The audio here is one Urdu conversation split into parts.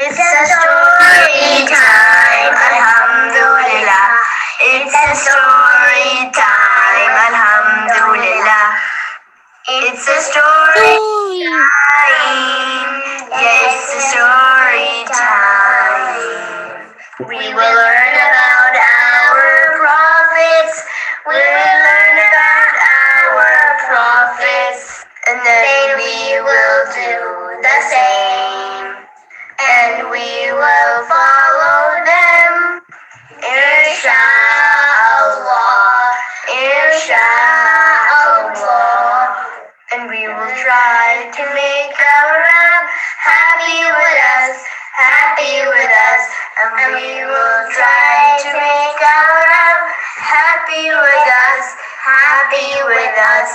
It's a story time, alhamdulillah. It's a story time, alhamdulillah. It's a story time, yeah, it's a story time. We will learn about our prophets, we will learn about our prophets, and then we will do the same. And we will follow them, Insha'Allah, Insha'Allah. And we will try to make our Rabb happy with us, happy with us. And we will try to make our Rabb happy with us, happy with us.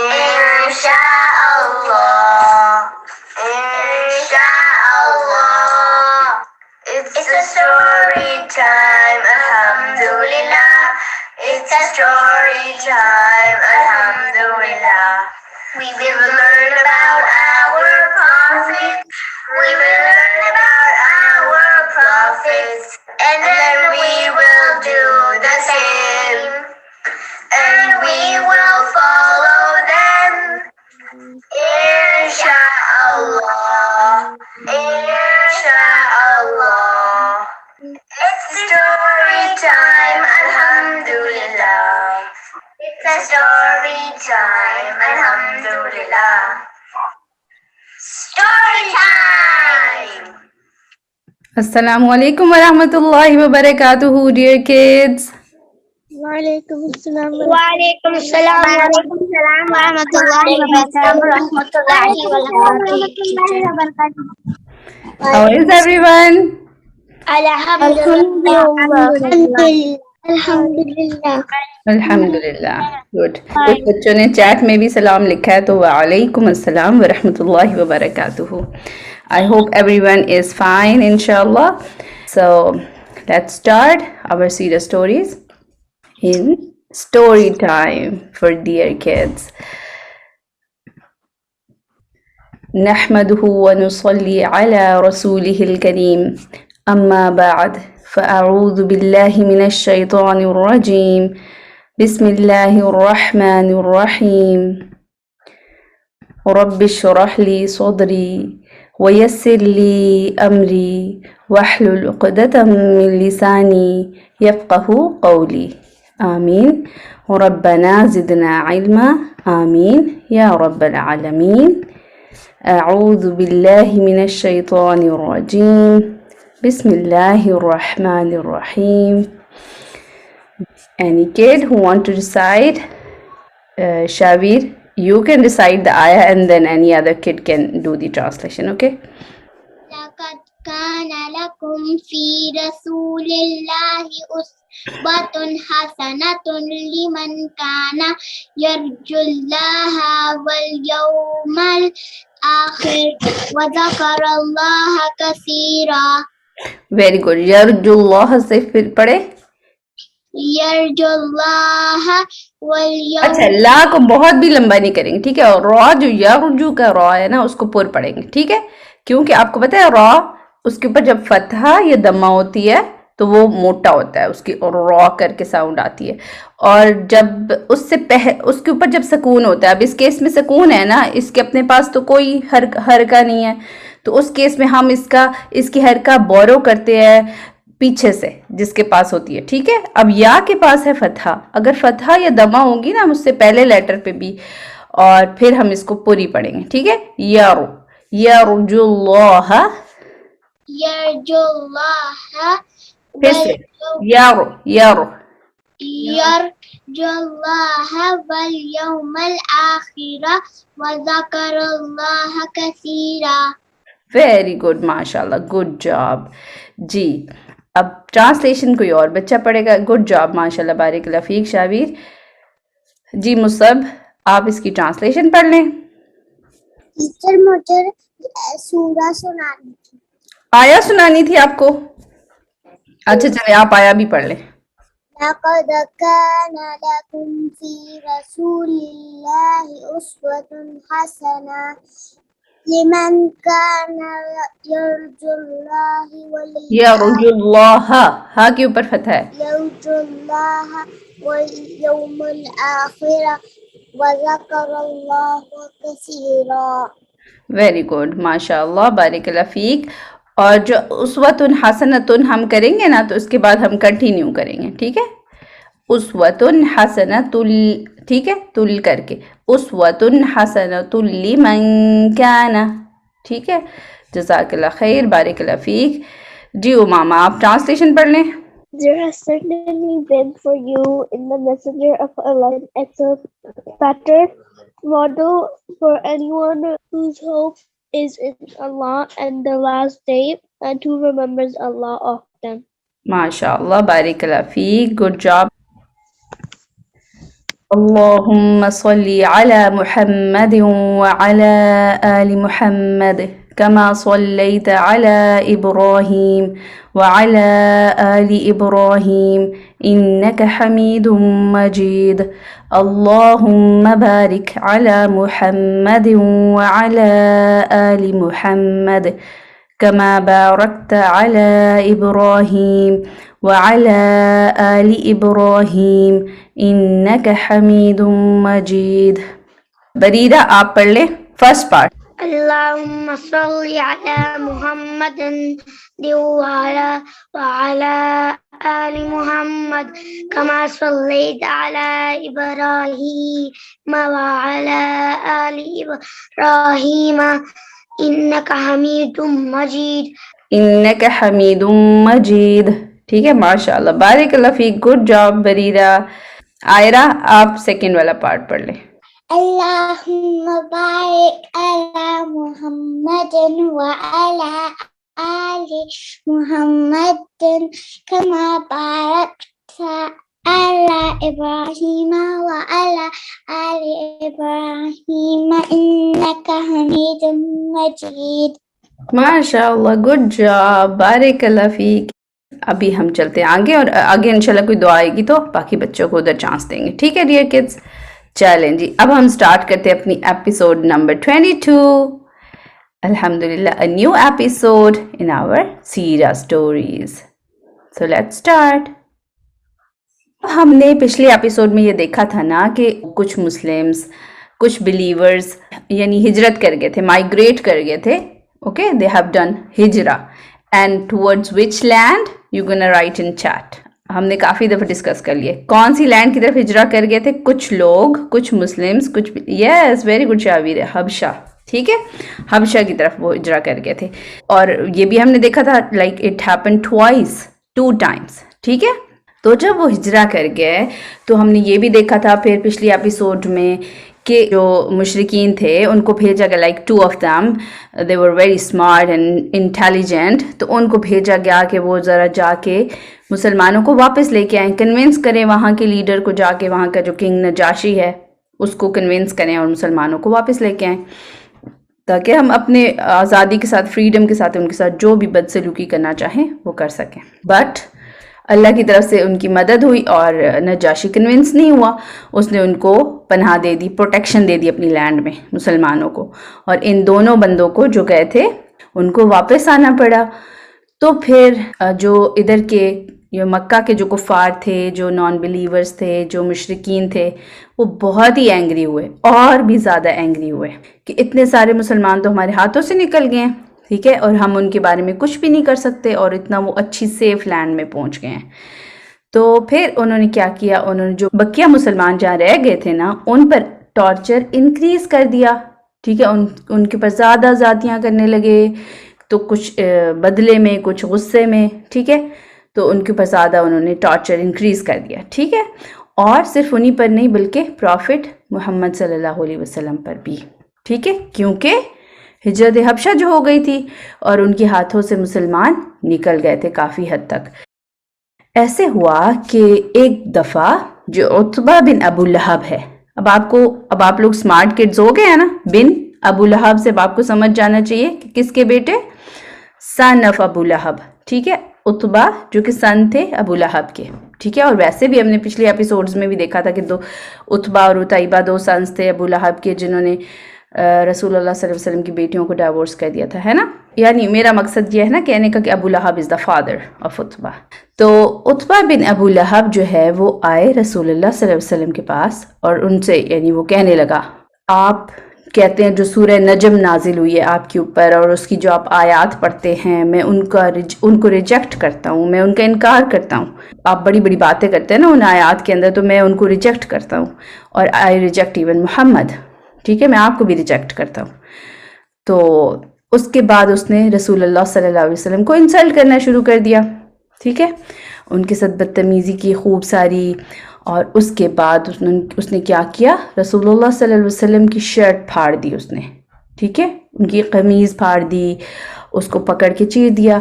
Insha'Allah, Insha'Allah. It's a story time, alhamdulillah. It's a story time, alhamdulillah. We will learn about our prophets. We will learn about our prophets. And then we will do the same. And we will follow them, Insha'Allah, Insha'Allah. It's story time, alhamdulillah. It's a story time, alhamdulillah. Story time! Assalamu alaikum wa rahmatullahi wa barakatuhu, dear kids. وعلیکم السلام وعلیکم السلام ورحمۃ اللہ وبرکاتہ. How is everyone? الحمدللہ. Alhamdulillah. Good. کچھ بچوں نے چیٹ میں بھی سلام لکھا ہے تو وعلیکم السلام ورحمۃ اللہ وبرکاتہ. I hope everyone is fine, inshallah. So let's start our serious stories in story time for dear kids. نحمده ونصلي على رسوله الكريم. أما بعد فأعوذ بالله من الشيطان الرجيم. بسم الله الرحمن الرحيم. رب اشرح لي صدري ويسر لي أمري واحلل عقدة من لساني يفقه قولي. آمين. ربنا زدنا علما. آمين يا رب العالمين. أعوذ بالله من الشيطان الرجيم. بسم الله الرحمن الرحيم. Any kid who want to recite? Shavir, you can recite the ayah and then any other kid can do the translation, okay? لقد كان لكم في رسول الله أسوة حسنة لمن كان يرجو الله واليوم الآخر وذكر الله كثيرا. Very good. Yarjullah سے پھر پڑھے. يرجو الله واليوم. اچھا لا کو بہت بھی لمبا نہیں کریں گے, ٹھیک ہے. اور را جو یارجو کا را ہے نا اس کو پر پڑھیں گے, ٹھیک ہے. کیونکہ آپ کو پتہ ہے را اس کے اوپر جب فتحہ یا دمہ ہوتی ہے تو وہ موٹا ہوتا ہے, اس کی اور را کر کے ساؤنڈ آتی ہے. اور جب اس کے اوپر جب سکون ہوتا ہے, اب اس کیس میں سکون ہے نا, اس کے اپنے پاس تو کوئی حرکہ نہیں ہے, تو اس کیس میں ہم اس کی حرکہ بورو کرتے ہیں پیچھے سے جس کے پاس ہوتی ہے, ٹھیک ہے. اب یا کے پاس ہے فتحہ, اگر فتحہ یا دمہ ہوگی نا اس سے پہلے لیٹر پہ بھی, اور پھر ہم اس کو پوری پڑھیں گے, ٹھیک ہے. یرجو اللہ, يرجو الله پھر سے یرو يرجو الله واليوم الآخر وذكر الله كثيرا. ویری گڈ, ماشاء اللہ, گڈ جاب. جی اب ٹرانسلیشن کوئی اور بچہ پڑھے گا. گڈ جاب, ماشاء اللہ, بارک اللہ فیک. شاویر جی مصب آپ اس کی ٹرانسلیشن پڑھ لیں. ٹیچر مجھے سورہ سنانی تھی. آیا سنانی تھی آپ کو؟ اچھا چلے آپ آیا بھی پڑھ لیں. لقد كان لكم في رسول الله أسوة حسنة لمن كان يرجو الله یا رجullah ہا کے اوپر فتح ہے. يرجو الله واليوم الآخر وذكر الله كثيرا. ویری گڈ ماشاء اللہ بارک اللہ فیک. اور جو اسوۃ حسنۃ ہم کریں گے نا تو اس کے بعد ہم کنٹینیو کریں گے ٹھیک ہے. اسوۃ حسنۃ ٹھیک ہے تل کر کے اسوۃ حسنۃ لمن کان ٹھیک ہے. جزاک اللہ خیر بارک اللہ فیک. جی امامہ آپ ٹرانسلیشن پڑھ لیں. There has certainly been for you in the messenger of Allah a better model for anyone whose hope is in Allah and the last day and who remembers Allah often. ماشاء اللہ بارک اللہ فیک. Good job. اللهم صل على محمد وعلى آل محمد كما صليت على إبراهيم وعلى آل إبراهيم إنك حميد مجيد. اللهم بارك على محمد وعلى آل محمد كما باركت على إبراهيم وعلى آل إبراهيم إنك حميد مجيد. بریرہ آپ پڑھ لیں فرسٹ پارٹ. اللهم صل على محمد وعلى آل محمد كما صليت على إبراهيم وعلى آل إبراهيم إنك حميد مجيد. انک حمید مجید ٹھیک ہے ماشاء اللہ بارک اللہ فیک. Good job Bareera. عائرہ آپ سیکنڈ والا پارٹ پڑھ لیں. اللهم بارك على محمد وعلى آل محمد كما باركت على إبراهيم وعلى آل إبراهيم إنك حميد مجيد. ماشاء اللہ گڈ جاب بارک اللہ فیک. ابھی ہم چلتے ہیں آگے اور آگے انشاءاللہ کوئی دعا آئے گی تو باقی بچوں کو ادھر چانس دیں گے ٹھیک ہے ڈیئر کڈس. چلیں جی اب ہم سٹارٹ کرتے ہیں اپنی ایپیسوڈ نمبر 22. الحمدللہ a new episode in our سیرہ stories. So let's start. ہم نے پچھلے ایپیسوڈ میں یہ دیکھا تھا نا کہ کچھ مسلمز کچھ بلیورز یعنی ہجرت کر گئے تھے مائگریٹ کر گئے تھے. Okay they have done ہجرہ and towards which land you gonna write in chat. ہم نے کافی دفعہ ڈسکس کر لیے کون سی لینڈ کی طرف ہجرہ کر گئے تھے. کچھ لوگ کچھ مسلمز کچھ یس ویری گڈ شاویر حبشہ ٹھیک ہے حبشہ کی طرف وہ ہجرہ کر گئے تھے. اور یہ بھی ہم نے دیکھا تھا like it happen twice 2 times ٹھیک ہے. تو جب وہ ہجرہ کر گئے تو ہم نے یہ بھی دیکھا تھا پھر پچھلی ایپیسوڈ میں کہ جو مشرکین تھے ان کو بھیجا گیا like 2 of them they were very smart and intelligent. تو ان کو بھیجا گیا کہ وہ ذرا جا کے مسلمانوں کو واپس لے کے آئیں کنونس کریں وہاں کے لیڈر کو جا کے وہاں کا جو کنگ نجاشی ہے اس کو کنونس کریں اور مسلمانوں کو واپس لے کے آئیں تاکہ ہم اپنے آزادی کے ساتھ فریڈم کے ساتھ ان کے ساتھ جو بھی بدسلوکی کرنا چاہیں وہ کر سکیں. بٹ اللہ کی طرف سے ان کی مدد ہوئی اور نجاشی کنونس نہیں ہوا. اس نے ان کو پناہ دے دی پروٹیکشن دے دی اپنی لینڈ میں مسلمانوں کو. اور ان دونوں بندوں کو جو گئے تھے ان کو واپس آنا پڑا. تو پھر جو ادھر کے یہ مکہ کے جو کفار تھے جو نان بلیورز تھے جو مشرکین تھے وہ بہت ہی اینگری ہوئے اور بھی زیادہ اینگری ہوئے کہ اتنے سارے مسلمان تو ہمارے ہاتھوں سے نکل گئے ہیں ٹھیک ہے اور ہم ان کے بارے میں کچھ بھی نہیں کر سکتے اور اتنا وہ اچھی سیف لینڈ میں پہنچ گئے ہیں. تو پھر انہوں نے کیا کیا انہوں نے جو بقیہ مسلمان جہاں رہ گئے تھے نا ان پر ٹارچر انکریز کر دیا ٹھیک ہے. ان کے اوپر زیادہ زیادتیاں کرنے لگے تو کچھ بدلے میں کچھ غصے میں ٹھیک ہے. تو ان کے اوپر زیادہ انہوں نے ٹارچر انکریز کر دیا ٹھیک ہے. اور صرف انہی پر نہیں بلکہ پروفٹ محمد صلی اللہ علیہ وسلم پر بھی ٹھیک ہے کیونکہ ہجرت حبشہ جو ہو گئی تھی اور ان کے ہاتھوں سے مسلمان نکل گئے تھے کافی حد تک. ایسے ہوا کہ ایک دفعہ جو عتبہ بن ابو لہب ہے اب آپ لوگ سمارٹ کڈز ہو گئے ہیں نا بن ابو لہب سے آپ کو سمجھ جانا چاہیے کہ کس کے بیٹے سن آف ابو لہب ٹھیک ہے. عتبہ جو کہ سن تھے ابو لہب کے ٹھیک ہے. اور ویسے بھی ہم نے پچھلے ایپیسوڈز میں بھی دیکھا تھا کہ عتبہ اور عتیبہ 2 سنس تھے ابو لہب کے جنہوں نے رسول اللہ صلی اللہ علیہ وسلم کی بیٹیوں کو ڈائیورس کر دیا تھا، ہے نا. یعنی میرا مقصد یہ ہے نا کہنے کا کہ ابو لہب از دا فادر آف عتبہ. تو عتبہ بن ابو لہب جو ہے وہ آئے رسول اللہ صلی اللہ علیہ وسلم کے پاس اور ان سے یعنی وہ کہنے لگا، آپ کہتے ہیں جو سورہ نجم نازل ہوئی ہے آپ کے اوپر اور اس کی جو آپ آیات پڑھتے ہیں میں ان کو ریجیکٹ کرتا ہوں، میں ان کا انکار کرتا ہوں. آپ بڑی بڑی باتیں کرتے ہیں نا ان آیات کے اندر، تو میں ان کو ریجیکٹ کرتا ہوں. اور آئی ریجیکٹ ایون محمد، ٹھیک ہے، میں آپ کو بھی ریجیکٹ کرتا ہوں. تو اس کے بعد اس نے رسول اللہ صلی اللہ علیہ وسلم کو انسلٹ کرنا شروع کر دیا، ٹھیک ہے، ان کے ساتھ بدتمیزی کی خوب ساری. اور اس کے بعد اس نے کیا کیا، رسول اللہ صلی اللہ علیہ وسلم کی شرٹ پھاڑ دی اس نے، ٹھیک ہے، ان کی قمیض پھاڑ دی، اس کو پکڑ کے چیر دیا،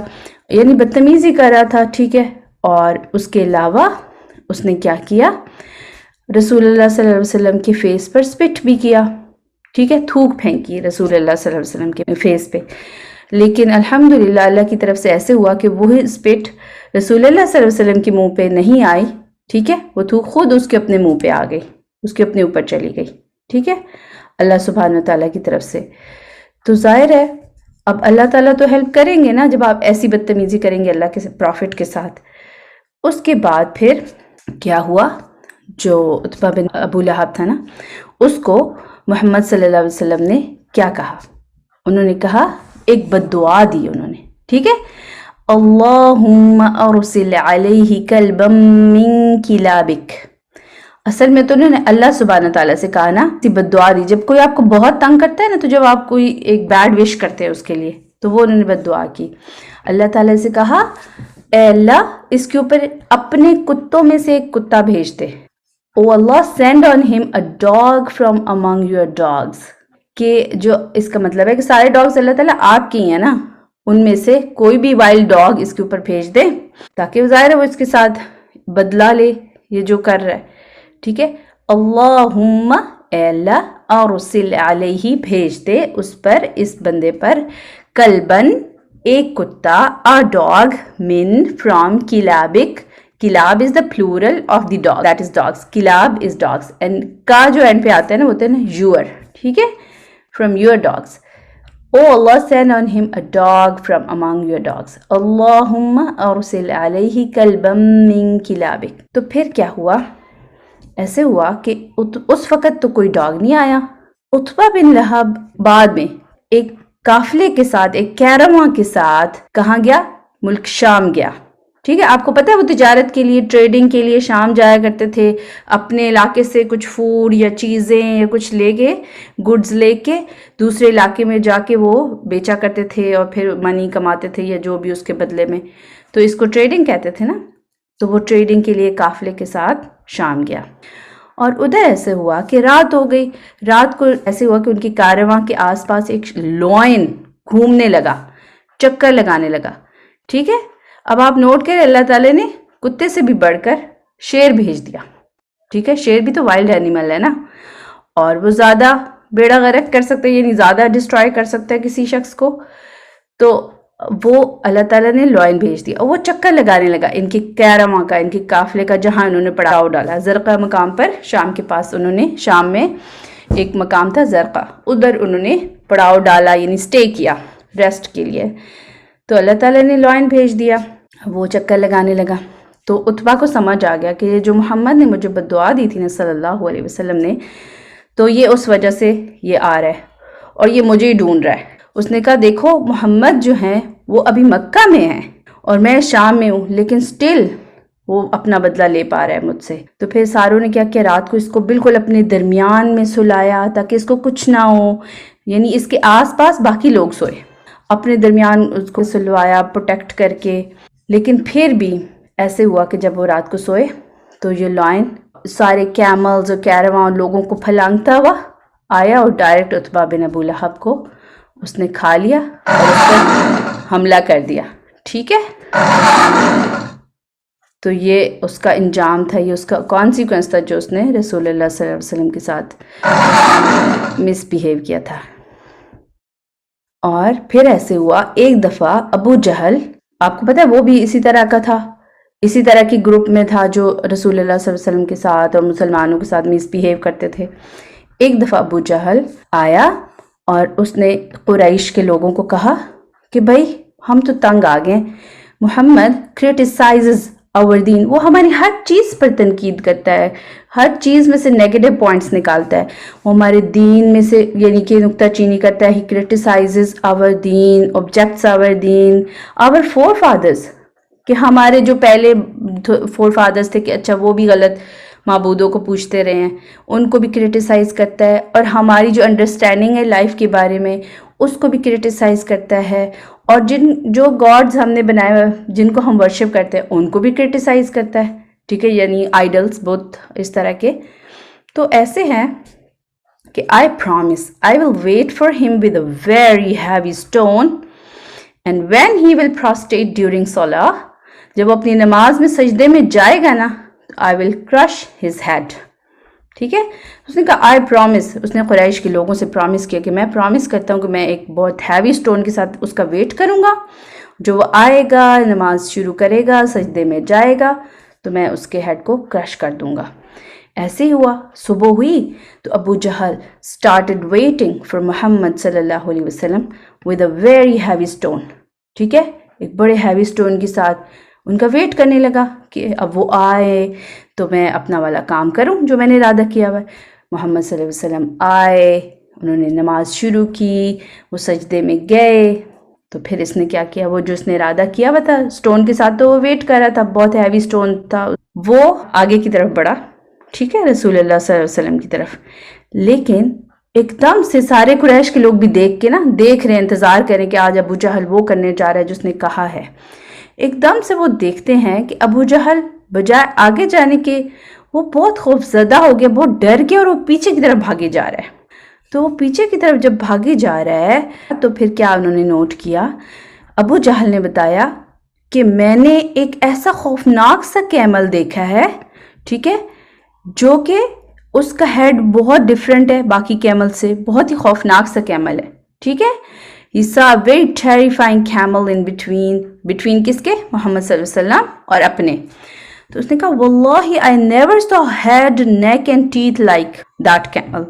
یعنی بدتمیزی کر رہا تھا، ٹھیک ہے. اور اس کے علاوہ اس نے کیا کیا، رسول اللہ صلی اللہ علیہ وسلم کے فیس پر سپٹ بھی کیا، ٹھیک ہے، تھوک پھینکی رسول اللہ صلی اللہ علیہ وسلم کے فیس پہ. لیکن الحمدللہ اللہ کی طرف سے ایسے ہوا کہ وہی سپٹ رسول اللہ صلی اللہ علیہ وسلم کے منہ پہ نہیں آئی، ٹھیک ہے، وہ تھوک خود اس کے اپنے منہ پہ آ گئی، اس کے اپنے اوپر چلی گئی، ٹھیک ہے، اللہ سبحانہ وتعالیٰ کی طرف سے. تو ظاہر ہے اب اللہ تعالیٰ تو ہیلپ کریں گے نا جب آپ ایسی بدتمیزی کریں گے اللہ کے پروفٹ کے ساتھ. اس کے بعد پھر کیا ہوا، جو عتبہ بن ابو لہب تھا نا، اس کو محمد صلی اللہ علیہ وسلم نے کیا کہا، انہوں نے کہا ایک بد دعا دی انہوں نے، ٹھیک ہے، اللہم ارسل علیہ کلبا من کلابک. اصل میں تو انہوں نے اللہ سبحانہ تعالیٰ سے کہا نا بد دعا دی. جب کوئی آپ کو بہت تنگ کرتا ہے نا، تو جب آپ کوئی ایک بیڈ وش کرتے ہیں اس کے لیے، تو وہ انہوں نے بد دعا کی. اللہ تعالیٰ سے کہا اے اللہ اس کے اوپر اپنے کتوں میں سے ایک کتا بھیج دے. او اللہ سینڈ آن ہم a dog from among your dogs. کہ جو اس کا مطلب ہے کہ سارے ڈاگز اللہ تعالیٰ آپ کی ہیں نا، ان میں سے کوئی بھی وائلڈ ڈاگ اس کے اوپر بھیج دے تاکہ ظاہر ہے وہ اس کے ساتھ بدلہ لے یہ جو کر رہا ہے، ٹھیک ہے. اللہم اے اللہ ارسل علیہ بھیج دے اس پر، اس بندے پر، کلبن ایک کتا، a dog من from کلابک. کلاب is the plural of the dog, that is dogs. کلاب is dogs and کا جو اینڈ پہ آتا ہے نا وہ ہوتا ہے نا your, ٹھیک ہے، from your dogs. Oh Allah send on him a dog from among your dogs. اللہم ارسل علیہ کلبا من کلابک. تو پھر کیا ہوا، ایسے ہوا کہ اس وقت تو کوئی ڈاگ نہیں آیا. عتبہ بن لہب بعد میں ایک قافلے کے ساتھ، ایک کیرواں کے ساتھ کہاں گیا، ملک شام گیا، ٹھیک ہے. آپ کو پتہ ہے وہ تجارت کے لیے، ٹریڈنگ کے لیے شام جایا کرتے تھے، اپنے علاقے سے کچھ فوڈ یا چیزیں یا کچھ لے کے، گڈز لے کے دوسرے علاقے میں جا کے وہ بیچا کرتے تھے اور پھر منی کماتے تھے یا جو بھی اس کے بدلے میں. تو اس کو ٹریڈنگ کہتے تھے نا. تو وہ ٹریڈنگ کے لیے قافلے کے ساتھ شام گیا. اور ادھر ایسے ہوا کہ رات ہو گئی. رات کو ایسے ہوا کہ ان کی کارواں کے آس پاس ایک لائن گھومنے لگا، چکر لگانے لگا، ٹھیک ہے. اب آپ نوٹ کریں اللہ تعالیٰ نے کتے سے بھی بڑھ کر شیر بھیج دیا، ٹھیک ہے. شیر بھی تو وائلڈ اینیمل ہے نا، اور وہ زیادہ بیڑا غرق کر سکتا ہے، یعنی زیادہ ڈسٹرائے کر سکتا ہے کسی شخص کو. تو وہ اللہ تعالیٰ نے لائن بھیج دیا اور وہ چکر لگانے لگا ان کے کیرواں کا، ان کے قافلے کا، جہاں انہوں نے پڑاؤ ڈالا. زرقہ مقام پر شام کے پاس، انہوں نے شام میں ایک مقام تھا زرقہ، ادھر انہوں نے پڑاؤ ڈالا، یعنی سٹے کیا ریسٹ کے لیے. تو اللہ تعالیٰ نے لائن بھیج دیا، وہ چکر لگانے لگا. تو عتبہ کو سمجھ آ گیا کہ یہ جو محمد نے مجھے بد دعا دی تھی نا صلی اللہ علیہ وسلم نے، تو یہ اس وجہ سے یہ آ رہا ہے اور یہ مجھے ہی ڈھونڈ رہا ہے. اس نے کہا دیکھو محمد جو ہیں وہ ابھی مکہ میں ہیں اور میں شام میں ہوں، لیکن سٹل وہ اپنا بدلہ لے پا رہا ہے مجھ سے. تو پھر ساروں نے کیا کیا، رات کو اس کو بالکل اپنے درمیان میں سلایا تاکہ اس کو کچھ نہ ہو، یعنی اس کے آس پاس باقی لوگ سوئے، اپنے درمیان اس کو سلوایا پروٹیکٹ کر کے. لیکن پھر بھی ایسے ہوا کہ جب وہ رات کو سوئے تو یہ لائن سارے کیملز اور کیرواں لوگوں کو پھلانگتا ہوا آیا اور ڈائریکٹ عتبہ بن ابو لہب کو اس نے کھا لیا اور اس پر حملہ کر دیا، ٹھیک ہے. تو یہ اس کا انجام تھا، یہ اس کا کانسیکوینس تھا جو اس نے رسول اللہ صلی اللہ علیہ وسلم کے ساتھ مس بیہیو کیا تھا. اور پھر ایسے ہوا ایک دفعہ ابو جہل، آپ کو پتہ ہے وہ بھی اسی طرح کا تھا، اسی طرح کی گروپ میں تھا جو رسول اللہ صلی اللہ علیہ وسلم کے ساتھ اور مسلمانوں کے ساتھ مس بیہیو کرتے تھے. ایک دفعہ ابو جہل آیا اور اس نے قریش کے لوگوں کو کہا کہ بھائی ہم تو تنگ آ گئے، محمد criticizes our دین، وہ ہماری ہر چیز پر تنقید کرتا ہے، ہر چیز میں سے نیگیٹو پوائنٹس نکالتا ہے، وہ ہمارے دین میں سے یعنی کہ نکتہ چینی کرتا ہے. he criticizes our then, objects our then, our forefathers، کہ ہمارے جو پہلے فور فادرز تھے کہ اچھا وہ بھی غلط معبودوں کو پوچھتے رہے ہیں، ان کو بھی کرٹیسائز کرتا ہے، اور ہماری جو انڈرسٹینڈنگ ہے لائف کے بارے میں اس کو بھی کرٹیسائز کرتا ہے، اور جو گاڈز ہم نے بنائے ہوئے جن کو ہم ورشپ کرتے ہیں ان کو بھی کرٹیسائز کرتا ہے. ٹھیک ہے، یعنی آئیڈلس بہت اس طرح کے. تو ایسے ہیں کہ I promise I will wait for him with a very heavy stone and when he will prostrate during salah، جب وہ اپنی نماز میں سجدے میں جائے گا نا I will crush his head. ٹھیک ہے، اس نے کہا I promise، اس نے قریش کے لوگوں سے پرامس کیا کہ میں پرامس کرتا ہوں کہ میں ایک بہت ہیوی سٹون کے ساتھ اس کا ویٹ کروں گا، جو وہ آئے گا نماز شروع کرے گا سجدے میں جائے گا تو میں اس کے ہیڈ کو کرش کر دوں گا. ایسے ہی ہوا، صبح ہوئی تو ابو جہل started waiting for محمد صلی اللہ علیہ وسلم with a very heavy stone. ٹھیک ہے، ایک بڑے ہیوی سٹون کے ساتھ ان کا ویٹ کرنے لگا کہ اب وہ آئے تو میں اپنا والا کام کروں جو میں نے ارادہ کیا ہوا ہے. محمد صلی اللہ علیہ وسلم آئے، انہوں نے نماز شروع کی، وہ سجدے میں گئے. تو پھر اس نے کیا کیا، وہ جو اس نے ارادہ کیا ہوا تھا سٹون کے ساتھ تو وہ ویٹ کر رہا تھا، بہت ہیوی سٹون تھا، وہ آگے کی طرف بڑھا. ٹھیک ہے، رسول اللہ صلی اللہ علیہ وسلم کی طرف. لیکن ایک دم سے سارے قریش کے لوگ بھی دیکھ رہے ہیں، انتظار کریں کہ آج ابو جہل وہ کرنے جا رہا ہے جو اس نے کہا ہے. ایک دم سے وہ دیکھتے ہیں کہ ابو جہل بجائے آگے جانے کے وہ بہت خوف زدہ ہو گیا، بہت ڈر گیا اور وہ پیچھے کی طرف بھاگے جا رہا ہے. تو وہ پیچھے کی طرف جب بھاگے جا رہا ہے تو پھر کیا انہوں نے نوٹ کیا، ابو جہل نے بتایا کہ میں نے ایک ایسا خوفناک سا کیمل دیکھا ہے، ٹھیک ہے، جو کہ اس کا ہیڈ بہت ڈیفرنٹ ہے باقی کیمل سے، بہت ہی خوفناک سا کیمل ہے. ٹھیک ہے، he saw a very terrifying camel in between کس کے، محمد صلی اللہ علیہ وسلم اور اپنے. تو اس نے کہا واللہ I never saw head, neck and teeth like that camel،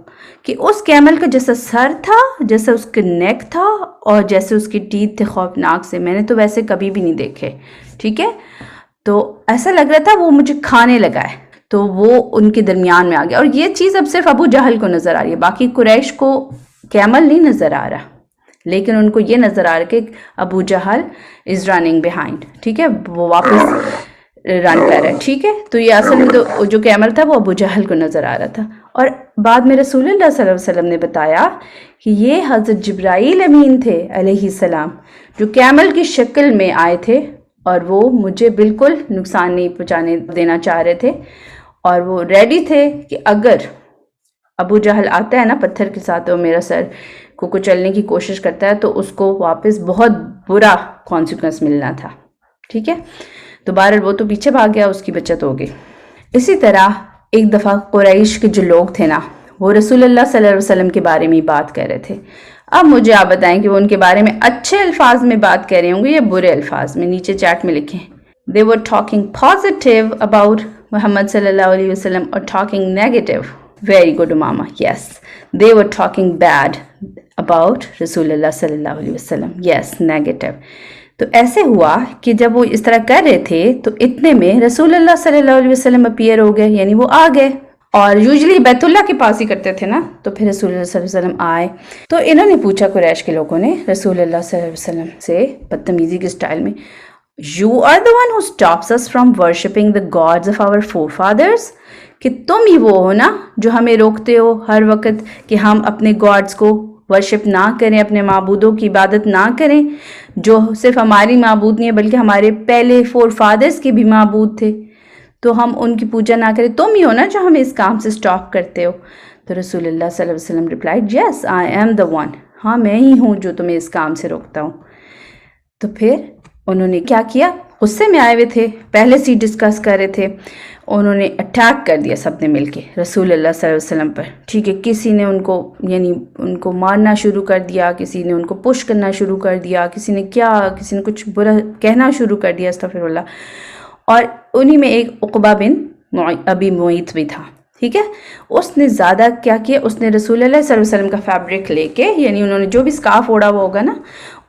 کہ اس کیمل کا جیسا سر تھا، جیسا اس کے نیک تھا اور جیسے اس کے ٹیتھ تھے خوفناک سے، میں نے تو ویسے کبھی بھی نہیں دیکھے. ٹھیک ہے، تو ایسا لگ رہا تھا وہ مجھے کھانے لگا ہے. تو وہ ان کے درمیان میں آ گیا، اور یہ چیز اب صرف ابو جہل کو نظر آ رہی ہے، باقی قریش کو کیمل نہیں نظر آ رہا، لیکن ان کو یہ نظر آ رہا کہ ابو جہل از رننگ بیہائنڈ. ٹھیک ہے، وہ واپس رن کر رہا ہے. ٹھیک ہے، تو یہ اصل میں تو جو کیمل تھا وہ ابو جہل کو نظر آ رہا تھا. اور بعد میں رسول اللہ صلی اللہ علیہ وسلم نے بتایا کہ یہ حضرت جبرائیل امین تھے علیہ السلام، جو کیمل کی شکل میں آئے تھے اور وہ مجھے بالکل نقصان نہیں پہنچانے دینا چاہ رہے تھے، اور وہ ریڈی تھے کہ اگر ابو جہل آتا ہے نا پتھر کے ساتھ اور میرا سر کو کچلنے کی کوشش کرتا ہے تو اس کو واپس بہت برا کانسیکوینس ملنا تھا. ٹھیک ہے، تو بہرحال وہ تو پیچھے بھاگ گیا، اس کی بچت ہو گئی. اسی طرح ایک دفعہ قریش کے جو لوگ تھے نا وہ رسول اللہ صلی اللہ علیہ وسلم کے بارے میں بات کر رہے تھے. اب مجھے آپ بتائیں کہ وہ ان کے بارے میں اچھے الفاظ میں بات کر رہے ہوں گے یا برے الفاظ میں، نیچے چیٹ میں لکھیں. They were talking positive about Muhammad صلی اللہ علیہ وسلم or talking negative. Very good, Mama. Yes. They were talking bad about رسول اللہ صلی اللہ علیہ وسلم. Yes, negative. تو ایسے ہوا کہ جب وہ اس طرح کر رہے تھے تو اتنے میں رسول اللہ صلی اللہ علیہ وسلم اپیئر ہو گئے، یعنی وہ آ گئے. اور یوزلی بیت اللہ کے پاس ہی کرتے تھے نا، تو پھر رسول اللہ صلی اللہ علیہ وسلم آئے تو انہوں نے پوچھا، قریش کے لوگوں نے رسول اللہ صلی اللہ علیہ وسلم سے بدتمیزی کے سٹائل میں، You are the one who stops us from worshipping the gods of our forefathers، کہ تم ہی وہ ہو نا جو ہمیں روکتے ہو ہر وقت کہ ہم اپنے گاڈز کو ورشپ نہ کریں، اپنے معبودوں کی عبادت نہ کریں جو صرف ہماری معبود نہیں ہے بلکہ ہمارے پہلے فور فادرز کے بھی معبود تھے، تو ہم ان کی پوجا نہ کریں، تم ہی ہو نا جو ہمیں اس کام سے سٹاپ کرتے ہو. تو رسول اللہ صلی اللہ علیہ وسلم replied yes I am the one, ہاں میں ہی ہوں جو تمہیں اس کام سے روکتا ہوں. تو پھر انہوں نے کیا کیا، غصے میں آئے ہوئے تھے، پہلے سے ڈسکس کر رہے تھے، انہوں نے اٹیک کر دیا سب نے مل کے رسول اللہ صلی اللہ علیہ وسلم پر. ٹھیک ہے، کسی نے ان کو یعنی ان کو مارنا شروع کر دیا، کسی نے ان کو پش کرنا شروع کر دیا، کسی نے کچھ برا کہنا شروع کر دیا، استغفر اللہ. اور انہی میں ایک عقبہ بن ابی معیط بھی تھا. ٹھیک ہے. اس نے زیادہ کیا کیا, اس نے رسول اللہ صلی اللہ علیہ وسلم کا فیبرک لے کے, یعنی انہوں نے جو بھی اسکارف اوڑا ہوا ہوگا نا,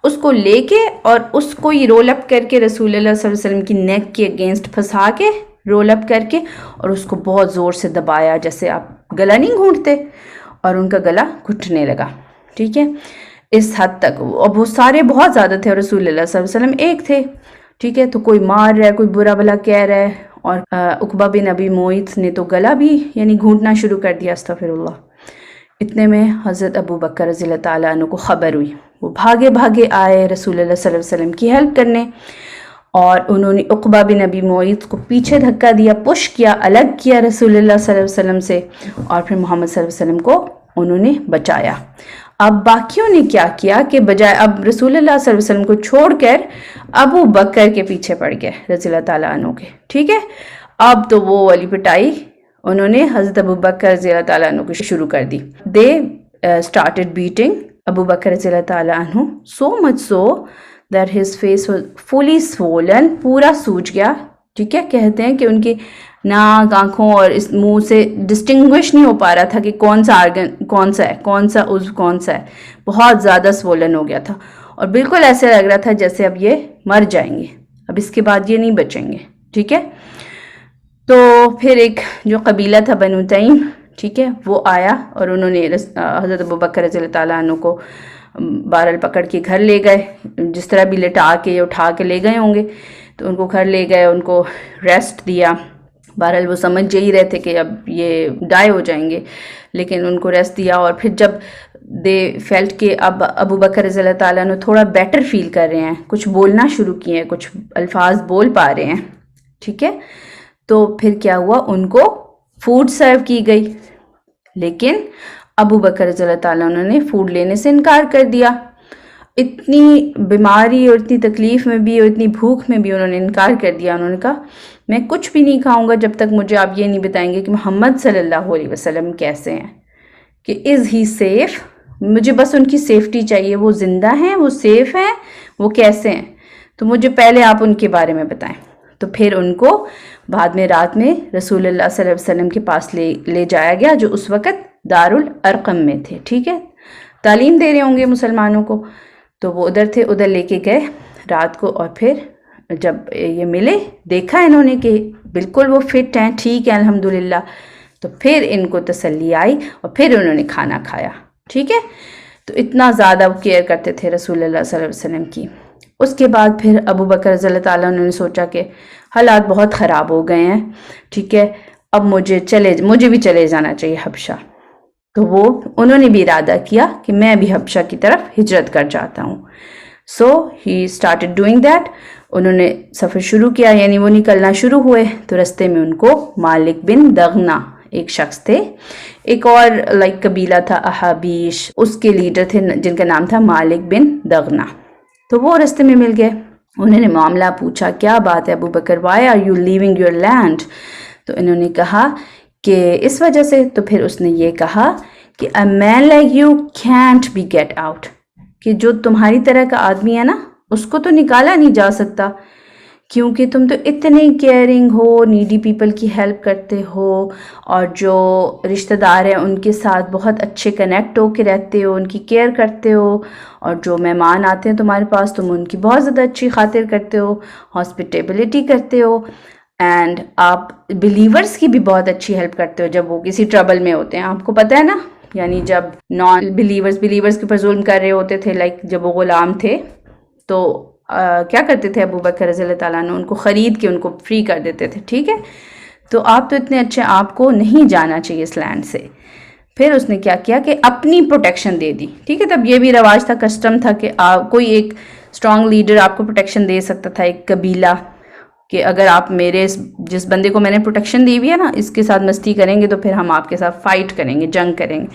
اس کو لے کے اور اس کو ہی رول اپ کر کے رسول اللہ صلی اللہ علیہ وسلم کی نیک کے اگینسٹ پھنسا کے رول اپ کر کے اور اس کو بہت زور سے دبایا, جیسے آپ گلا نہیں گھونٹتے, اور ان کا گلا گھٹنے لگا. ٹھیک ہے, اس حد تک. اب وہ سارے بہت زیادہ تھے اور رسول اللہ صلی اللہ علیہ وسلم ایک تھے. ٹھیک ہے, تو کوئی مار رہا ہے, کوئی برا بلا کہہ رہا ہے, اور عقبہ بن ابی معیط نے تو گلا بھی یعنی گھونٹنا شروع کر دیا, استغفر اللہ. اتنے میں حضرت ابو بکر رضی اللہ تعالیٰ عنہ کو خبر ہوئی. وہ بھاگے بھاگے آئے رسول اللہ صلی اللہ علیہ وسلم کی ہیلپ کرنے, اور انہوں نے عقبہ بن ابی معیط کو پیچھے دھکا دیا, پش کیا, الگ کیا رسول اللہ صلی اللہ علیہ وسلم سے, اور پھر محمد صلی اللہ علیہ وسلم کو انہوں نے بچایا. اب باقیوں نے کیا کیا کہ بجائے اب رسول اللہ صلی اللہ علیہ وسلم کو چھوڑ کر ابو بکر کے پیچھے پڑ گئے رضی اللہ تعالیٰ عنہ کے. ٹھیک ہے, اب تو وہ والی پٹائی انہوں نے حضرت ابو بکر رضی اللہ تعالیٰ عنہ کو شروع کر دی. دے started beating ابو بکر رضی اللہ تعالیٰ عنہ so much so that his face was fully swollen, پورا سوج گیا. ٹھیک ہے, کہتے ہیں کہ ان کی ناک, آنکھوں اور اس منہ سے ڈسٹنگوش نہیں ہو پا رہا تھا کہ کون سا آرگن کون سا ہے, کون سا عضو کون سا ہے. بہت زیادہ سوولن ہو گیا تھا, اور بالکل ایسے لگ رہا تھا جیسے اب یہ مر جائیں گے, اب اس کے بعد یہ نہیں بچیں گے. ٹھیک ہے, تو پھر ایک جو قبیلہ تھا بنو تیم, ٹھیک ہے, وہ آیا اور انہوں نے حضرت ابو بکر رضی اللہ تعالیٰ عنہ کو بہرحال پکڑ کے گھر لے گئے, جس طرح بھی لٹا کے اٹھا کے لے گئے ہوں گے. تو ان کو گھر لے گئے, ان کو ریسٹ دیا. بہرحال وہ سمجھ یہی رہے تھے کہ اب یہ ڈائی ہو جائیں گے, لیکن ان کو ریسٹ دیا. اور پھر جب دے فیلٹ کہ اب ابو بکر رضی اللہ تعالیٰ عنہ تھوڑا بیٹر فیل کر رہے ہیں, کچھ بولنا شروع کیے ہیں, کچھ الفاظ بول پا رہے ہیں. ٹھیک ہے, تو پھر کیا ہوا, ان کو فوڈ سرو کی گئی, لیکن ابو بکر رضی اللہ تعالیٰ عنہ نے فوڈ لینے سے انکار کر دیا. اتنی بیماری اور اتنی تکلیف میں بھی اور اتنی بھوک میں بھی انہوں نے انکار کر دیا. انہوں نے کہا میں کچھ بھی نہیں کھاؤں گا جب تک مجھے آپ یہ نہیں بتائیں گے کہ محمد صلی اللہ علیہ وسلم کیسے ہیں, کہ از ہی سیف, مجھے بس ان کی سیفٹی چاہیے, وہ زندہ ہیں, وہ سیف ہیں, وہ کیسے ہیں, تو مجھے پہلے آپ ان کے بارے میں بتائیں. تو پھر ان کو بعد میں رات میں رسول اللہ صلی اللہ علیہ وسلم کے پاس لے جایا گیا, جو اس وقت دارالارقم میں تھے. ٹھیک ہے, تعلیم دے رہے ہوں گے مسلمانوں کو. تو وہ ادھر تھے, ادھر لے کے گئے رات کو, اور پھر جب یہ ملے دیکھا انہوں نے کہ بالکل وہ فٹ ہیں, ٹھیک ہے الحمدللہ, تو پھر ان کو تسلی آئی اور پھر انہوں نے کھانا کھایا. ٹھیک ہے, تو اتنا زیادہ وہ کیئر کرتے تھے رسول اللہ صلی اللہ علیہ وسلم کی. اس کے بعد پھر ابو بکر رضی اللہ تعالیٰ عنہ نے سوچا کہ حالات بہت خراب ہو گئے ہیں, ٹھیک ہے, اب مجھے بھی چلے جانا چاہیے حبشہ. تو انہوں نے بھی ارادہ کیا کہ میں بھی حبشہ کی طرف ہجرت کر جاتا ہوں. سو ہی اسٹارٹڈ ڈوئنگ دیٹ. انہوں نے سفر شروع کیا, یعنی وہ نکلنا شروع ہوئے. تو رستے میں ان کو مالک بن دغنہ ایک شخص تھے, ایک اور قبیلہ تھا احابیش, اس کے لیڈر تھے جن کا نام تھا مالک بن دغنہ. تو وہ رستے میں مل گئے. انہوں نے معاملہ پوچھا, کیا بات ہے Abu Bakr, why are you leaving your land? تو انہوں نے کہا کہ اس وجہ سے. تو پھر اس نے یہ کہا کہ a man like you can't be get out, کہ جو تمہاری طرح کا آدمی ہے نا, اس کو تو نکالا نہیں جا سکتا, کیونکہ تم تو اتنے کیئرنگ ہو, نیڈی پیپل کی ہیلپ کرتے ہو, اور جو رشتہ دار ہیں ان کے ساتھ بہت اچھے کنیکٹ ہو کے رہتے ہو, ان کی کیئر کرتے ہو, اور جو مہمان آتے ہیں تمہارے پاس تم ان کی بہت زیادہ اچھی خاطر کرتے ہو, ہاسپٹیبلٹی کرتے ہو, اینڈ آپ بلیورز کی بھی بہت اچھی ہیلپ کرتے ہو جب وہ کسی ٹربل میں ہوتے ہیں. آپ کو پتہ ہے نا, یعنی جب نان بلیورز کے اوپر ظلم کر رہے ہوتے تھے, جب وہ غلام تھے, تو کیا کرتے تھے ابو بکر رضی اللہ تعالیٰ عنہ, ان کو خرید کے ان کو فری کر دیتے تھے. ٹھیک ہے, تو آپ تو اتنے اچھے, آپ کو نہیں جانا چاہیے اس لینڈ سے. پھر اس نے کیا کیا کہ اپنی پروٹیکشن دے دی. ٹھیک ہے, تب یہ بھی رواج تھا, کسٹم تھا کہ کوئی ایک اسٹرانگ لیڈر آپ کو پروٹیکشن دے سکتا تھا, ایک قبیلہ, کہ اگر آپ میرے جس بندے کو میں نے پروٹیکشن دی ہوئی ہے نا, اس کے ساتھ مستی کریں گے تو پھر ہم آپ کے ساتھ فائٹ کریں گے, جنگ کریں گے.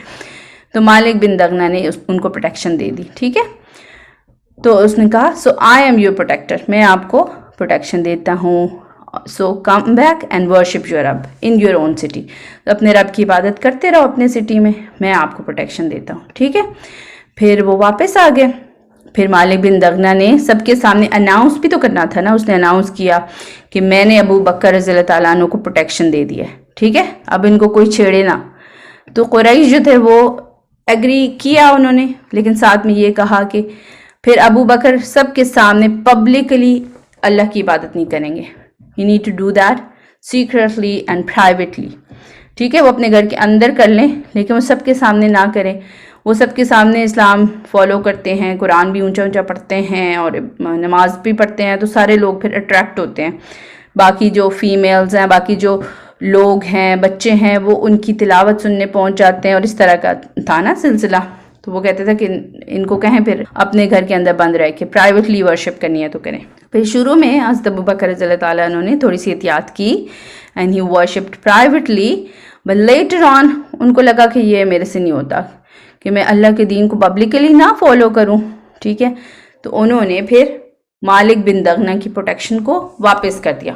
تو مالک بن دغنہ نے ان کو پروٹیکشن دے دی. ٹھیک ہے, تو اس نے کہا so I am your protector, میں آپ کو پروٹیکشن دیتا ہوں. So come back and worship your رب ان یور اون سٹی, اپنے رب کی عبادت کرتے رہو اپنے سٹی میں, میں آپ کو پروٹیکشن دیتا ہوں. ٹھیک ہے, پھر وہ واپس آ گئے. پھر مالک بن دغنہ نے سب کے سامنے اناؤنس بھی تو کرنا تھا نا, اس نے اناؤنس کیا کہ میں نے ابو بکر رضی اللہ تعالیٰ عنہ کو پروٹیکشن دے دی ہے. ٹھیک ہے, اب ان کو کوئی چھیڑے نا. تو قریش جو تھے وہ ایگری کیا انہوں نے, لیکن ساتھ میں یہ کہا کہ پھر ابو بکر سب کے سامنے پبلکلی اللہ کی عبادت نہیں کریں گے. You need to do that secretly and privately. ٹھیک ہے, وہ اپنے گھر کے اندر کر لیں لیکن وہ سب کے سامنے نہ کریں. وہ سب کے سامنے اسلام فالو کرتے ہیں, قرآن بھی اونچا اونچا پڑھتے ہیں اور نماز بھی پڑھتے ہیں, تو سارے لوگ پھر اٹریکٹ ہوتے ہیں. باقی جو فیمیلز ہیں, باقی جو لوگ ہیں, بچے ہیں, وہ ان کی تلاوت سننے پہنچ جاتے ہیں, اور اس طرح کا تھا نا سلسلہ. تو وہ کہتے تھے کہ ان کو کہیں پھر اپنے گھر کے اندر بند رہ کے پرائیویٹلی ورشپ کرنی ہے تو کریں. پھر شروع میں حضرت ابو بکر رضی اللہ تعالیٰ عنہ نے تھوڑی سی احتیاط کی, and he worshipped privately, but later on ان کو لگا کہ یہ میرے سے نہیں ہوتا کہ میں اللہ کے دین کو پبلکلی نہ فالو کروں. ٹھیک ہے, تو انہوں نے پھر مالک بن دغنہ کی پروٹیکشن کو واپس کر دیا.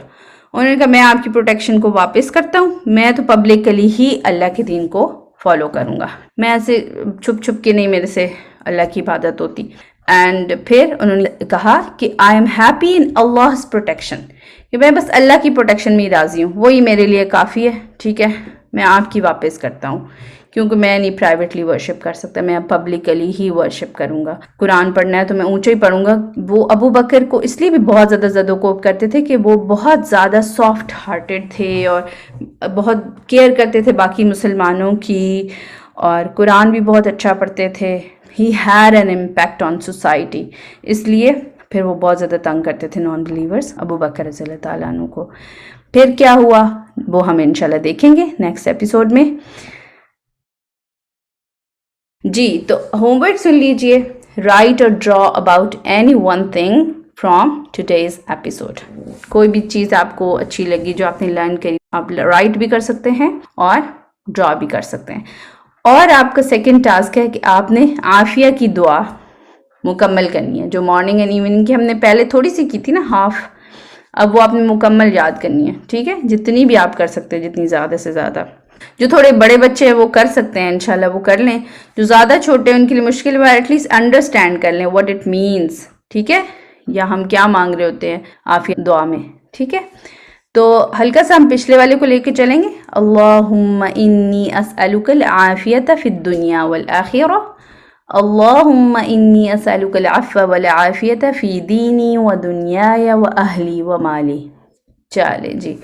انہوں نے کہا میں آپ کی پروٹیکشن کو واپس کرتا ہوں, میں تو پبلکلی ہی اللہ کے دین کو فالو کروں گا, میں ایسے چھپ چھپ کے نہیں میرے سے اللہ کی عبادت ہوتی. اینڈ پھر انہوں نے کہا کہ آئی ایم ہیپی ان اللہ's پروٹیکشن, کہ میں بس اللہ کی پروٹیکشن میں ہی راضی ہوں, وہی میرے لیے کافی ہے. ٹھیک ہے, میں آپ کی واپس کرتا ہوں کیونکہ میں نہیں پرائیویٹلی ورشپ کر سکتا, میں اب پبلکلی ہی ورشپ کروں گا. قرآن پڑھنا ہے تو میں اونچا ہی پڑھوں گا. وہ ابو بکر کو اس لیے بھی بہت زیادہ زد و کوب کرتے تھے کہ وہ بہت زیادہ سافٹ ہارٹیڈ تھے اور بہت کیئر کرتے تھے باقی مسلمانوں کی, اور قرآن بھی بہت اچھا پڑھتے تھے. He had an impact on society, اس لیے پھر وہ بہت زیادہ تنگ کرتے تھے نان بلیورز ابو بکر رضی اللہ تعالیٰ عنہ کو. پھر کیا ہوا وہ ہم انشاءاللہ دیکھیں گے نیکسٹ ایپیسوڈ میں. جی, تو ہوم ورک سن لیجئے. رائٹ اور draw about any one thing from today's episode. کوئی بھی چیز آپ کو اچھی لگی جو آپ نے لرن کری, آپ رائٹ بھی کر سکتے ہیں اور ڈرا بھی کر سکتے ہیں. اور آپ کا سیکنڈ ٹاسک ہے کہ آپ نے عافیہ کی دعا مکمل کرنی ہے, جو مارننگ اینڈ ایوننگ کی ہم نے پہلے تھوڑی سی کی تھی نا, ہاف, اب وہ آپ نے مکمل یاد کرنی ہے. ٹھیک ہے, جتنی بھی آپ کر سکتے ہیں, جتنی زیادہ سے زیادہ. جو تھوڑے بڑے بچے ہیں وہ کر سکتے ہیں انشاءاللہ, وہ کر لیں. جو زیادہ چھوٹے ہیں ان کے لیے مشکل ہے, ایٹ لیسٹ انڈرسٹینڈ کر لیں واٹ اٹ مینس. ٹھیک ہے, یا ہم کیا مانگ رہے ہوتے ہیں عافیت دعا میں. ٹھیک ہے, تو ہلکا سا ہم پچھلے والے کو لے کے چلیں گے. اللہم انی اسألک العافیت فی الدنیا والآخرہ, اللہم انی اسألک العفو والعافیت فی دینی و دنیای و اہلی و مالی. چلے جی,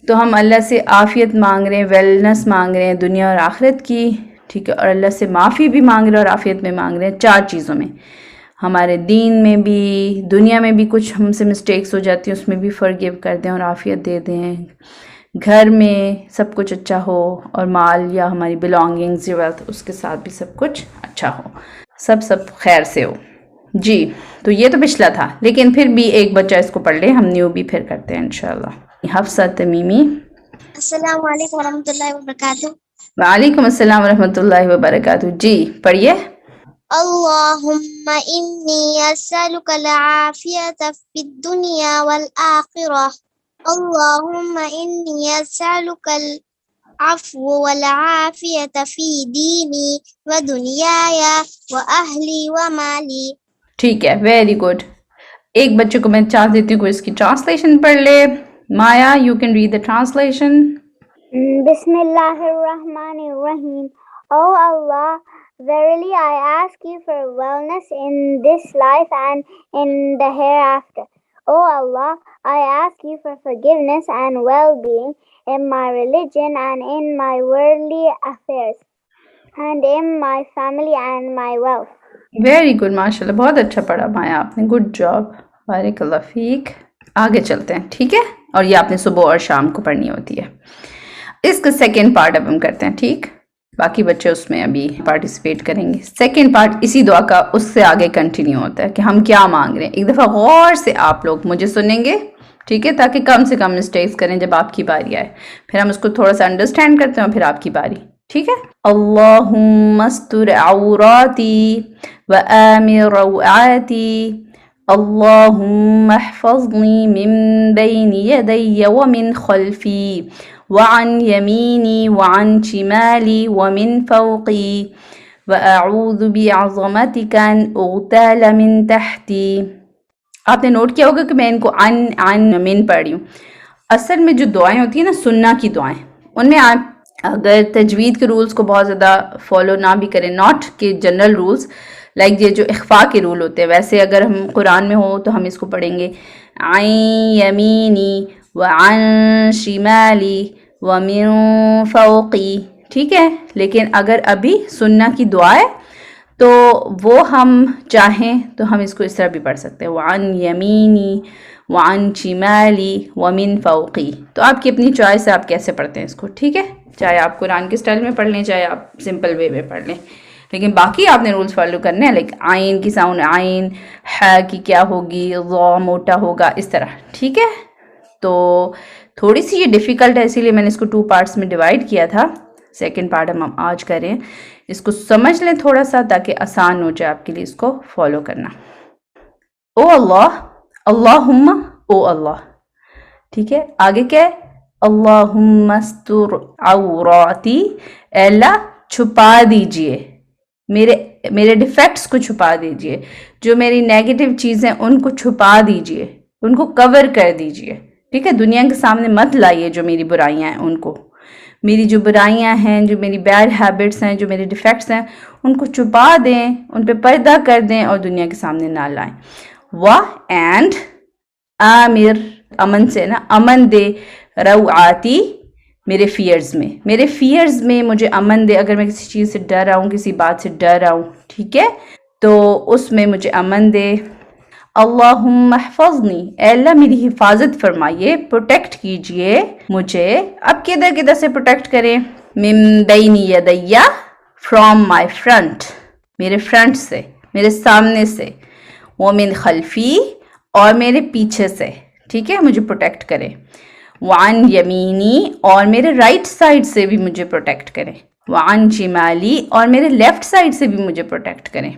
تو ہم اللہ سے عافیت مانگ رہے ہیں, ویلنس مانگ رہے ہیں دنیا اور آخرت کی. ٹھیک ہے, اور اللہ سے معافی بھی مانگ رہے ہیں اور عافیت میں مانگ رہے ہیں. 4 چیزوں میں, ہمارے دین میں بھی, دنیا میں بھی کچھ ہم سے مسٹیکس ہو جاتی ہیں اس میں بھی فرگیو کر دیں اور عافیت دے دیں. گھر میں سب کچھ اچھا ہو, اور مال یا ہماری بلانگنگز یا ویلتھ اس کے ساتھ بھی سب کچھ اچھا ہو, سب خیر سے ہو. جی, تو یہ تو پچھلا تھا, لیکن پھر بھی ایک بچہ اس کو پڑھ لے, ہم نیو بھی پھر کرتے ہیں انشاءاللہ. حفصہ تمیمی. السلام علیکم ورحمۃ اللہ وبرکاتہ. وعلیکم السلام ورحمۃ اللہ وبرکاتہ. جی پڑھیے. اللہم انی اسألک العافیت فی الدنیا والآخرہ, اللہم انی اسألک العفو والعافیت فی دینی و دنیای و اہلی و مالی. ٹھیک ہے, ویری گڈ. ایک بچے کو میں چانس دیتی ہوں کہ اس کی ٹرانسلیشن پڑھ لے. Maya, you can read the translation. بسم اللہ الرحمن الرحیم. Oh Allah, verily I ask you for wellness in this life and in the hereafter. Oh Allah, I ask you for forgiveness and well-being in my religion and in my worldly affairs and in my family and my wealth. Very good, ماشاء اللہ, بہت اچھا پڑھا مایا آپ نے, گڈ جاب, بارک اللہ فیک. آگے چلتے ہیں. ٹھیک ہے, اور یہ آپ نے صبح اور شام کو پڑھنی ہوتی ہے. اس کا سیکنڈ پارٹ اب ہم کرتے ہیں. ٹھیک, باقی بچے اس میں ابھی پارٹیسپیٹ کریں گے. سیکنڈ پارٹ اسی دعا کا اس سے آگے کنٹینیو ہوتا ہے کہ ہم کیا مانگ رہے ہیں. ایک دفعہ غور سے آپ لوگ مجھے سنیں گے, ٹھیک ہے, تاکہ کم سے کم مسٹیکس کریں جب آپ کی باری آئے. پھر ہم اس کو تھوڑا سا انڈرسٹینڈ کرتے ہیں اور پھر آپ کی باری. ٹھیک ہے. اللہم استر عوراتی و آمن روعاتی, اللہم احفظنی من بین یدی ومن خلفی وعن یمینی وعن شمالی ومن فوقی وأعوذ بعظمتک ان اغتال من تحتی. آپ نے نوٹ کیا ہوگا کہ میں ان کو من پڑھ رہی ہوں. اصل میں جو دعائیں ہوتی ہیں نا, سننا کی دعائیں, ان میں آپ اگر تجوید کے رولز کو بہت زیادہ فالو نہ بھی کریں، ناٹ کہ جنرل رولز لائک یہ جو اخفاء کے رول ہوتے ہیں، ویسے اگر ہم قرآن میں ہو تو ہم اس کو پڑھیں گے عن یمینی وعن شمالی ومن فوقی، ٹھیک ہے. لیکن اگر ابھی سنہ کی دعا ہے تو وہ ہم چاہیں تو ہم اس کو اس طرح بھی پڑھ سکتے ہیں وعن یمینی وعن شمالی ومن فوقی. تو آپ کی اپنی چوائس ہے آپ کیسے پڑھتے ہیں اس کو، ٹھیک ہے. چاہے آپ قرآن کے سٹائل میں پڑھ لیں، چاہے آپ سمپل وے میں پڑھ لیں، لیکن باقی آپ نے رولز فالو کرنے ہیں. لائک عین کی ساؤنڈ عین، ہے کی کیا ہوگی، ضا موٹا ہوگا، اس طرح، ٹھیک ہے. تو تھوڑی سی یہ ڈیفیکلٹ ہے، اسی لیے میں نے اس کو 2 پارٹس میں ڈیوائڈ کیا تھا. سیکنڈ پارٹ ہم آج کریں. اس کو سمجھ لیں تھوڑا سا تاکہ آسان ہو جائے آپ کے لیے اس کو فالو کرنا. او اللہ، اللہم، او اللہ، ٹھیک ہے. آگے کیا ہے؟ اللہم استر عوراتی، اے اللہ چھپا دیجئے میرے ڈیفیکٹس کو چھپا دیجئے، جو میری نیگیٹو چیزیں ان کو چھپا دیجئے، ان کو کور کر دیجئے، ٹھیک ہے. دنیا کے سامنے مت لائیے جو میری برائیاں ہیں ان کو، میری جو برائیاں ہیں، جو میری بیڈ ہیبٹس ہیں، جو میرے ڈیفیکٹس ہیں، ان کو چھپا دیں، ان پہ پردہ کر دیں اور دنیا کے سامنے نہ لائیں. اینڈ عامر، امن سے نا، امن دے روعاتی، میرے فیئرز میں مجھے امن دے. اگر میں کسی چیز سے ڈر رہا ہوں، کسی بات سے ڈر رہا ہوں، ٹھیک ہے، تو اس میں مجھے امن دے. اللہم احفظنی، اے اللہ میری حفاظت فرمائیے، پروٹیکٹ کیجئے مجھے. اب کدھر سے پروٹیکٹ کریں؟ من بین یدیہ، فرام مائی فرنٹ، میرے فرنٹ سے، میرے سامنے سے. ومن خلفی، اور میرے پیچھے سے، ٹھیک ہے، مجھے پروٹیکٹ کرے. وعن یمینی، اور میرے رائٹ سائڈ سے بھی مجھے پروٹیکٹ کرے. وعن شمالی، اور میرے لیفٹ سائڈ سے بھی مجھے پروٹیکٹ کرے.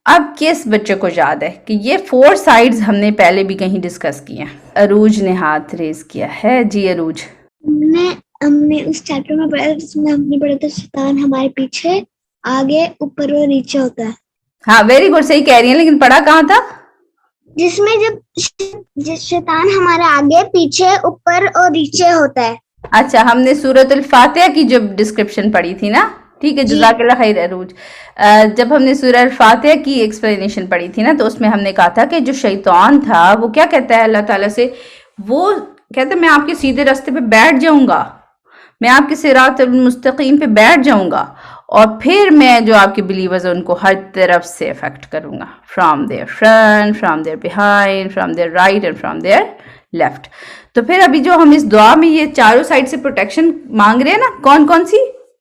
اب کس بچے کو یاد ہے کہ یہ 4 سائڈز ہم نے پہلے بھی کہیں ڈسکس کیا؟ عروج نے ہاتھ ریز کیا ہے. جی عروج. ہم نے اس چیپٹر میں پڑھا جس میں ہم نے پڑھا تھا شیطان ہمارے پیچھے، آگے، اوپر اور نیچے ہوتا ہے. ہاں ویری گڈ، صحیح کہہ رہی ہیں، لیکن پڑھا کہاں تھا؟ جس میں جب شیطان ہمارے آگے، پیچھے، اوپر اور نیچے ہوتا ہے. اچھا، ہم نے سورۃ الفاتحہ کی جب ڈسکرپشن پڑھی تھی نا، ٹھیک ہے، جزاک اللہ خیر عروج. جب ہم نے سورہ الفاتحہ کی ایکسپلینیشن پڑھی تھی نا، تو اس میں ہم نے کہا تھا کہ جو شیطان تھا وہ کیا کہتا ہے اللہ تعالیٰ سے؟ وہ کہتا ہے میں آپ کے سیدھے راستے پہ بیٹھ جاؤں گا، میں آپ کے صراط المستقیم پہ بیٹھ جاؤں گا، اور پھر میں جو آپ کے بلیورز ہیں ان کو ہر طرف سے افیکٹ کروں گا، from their front, from their behind, from their right and from their left. تو پھر ابھی جو ہم اس دعا میں یہ چاروں سائڈ سے پروٹیکشن مانگ رہے ہیں نا، کون کون سی؟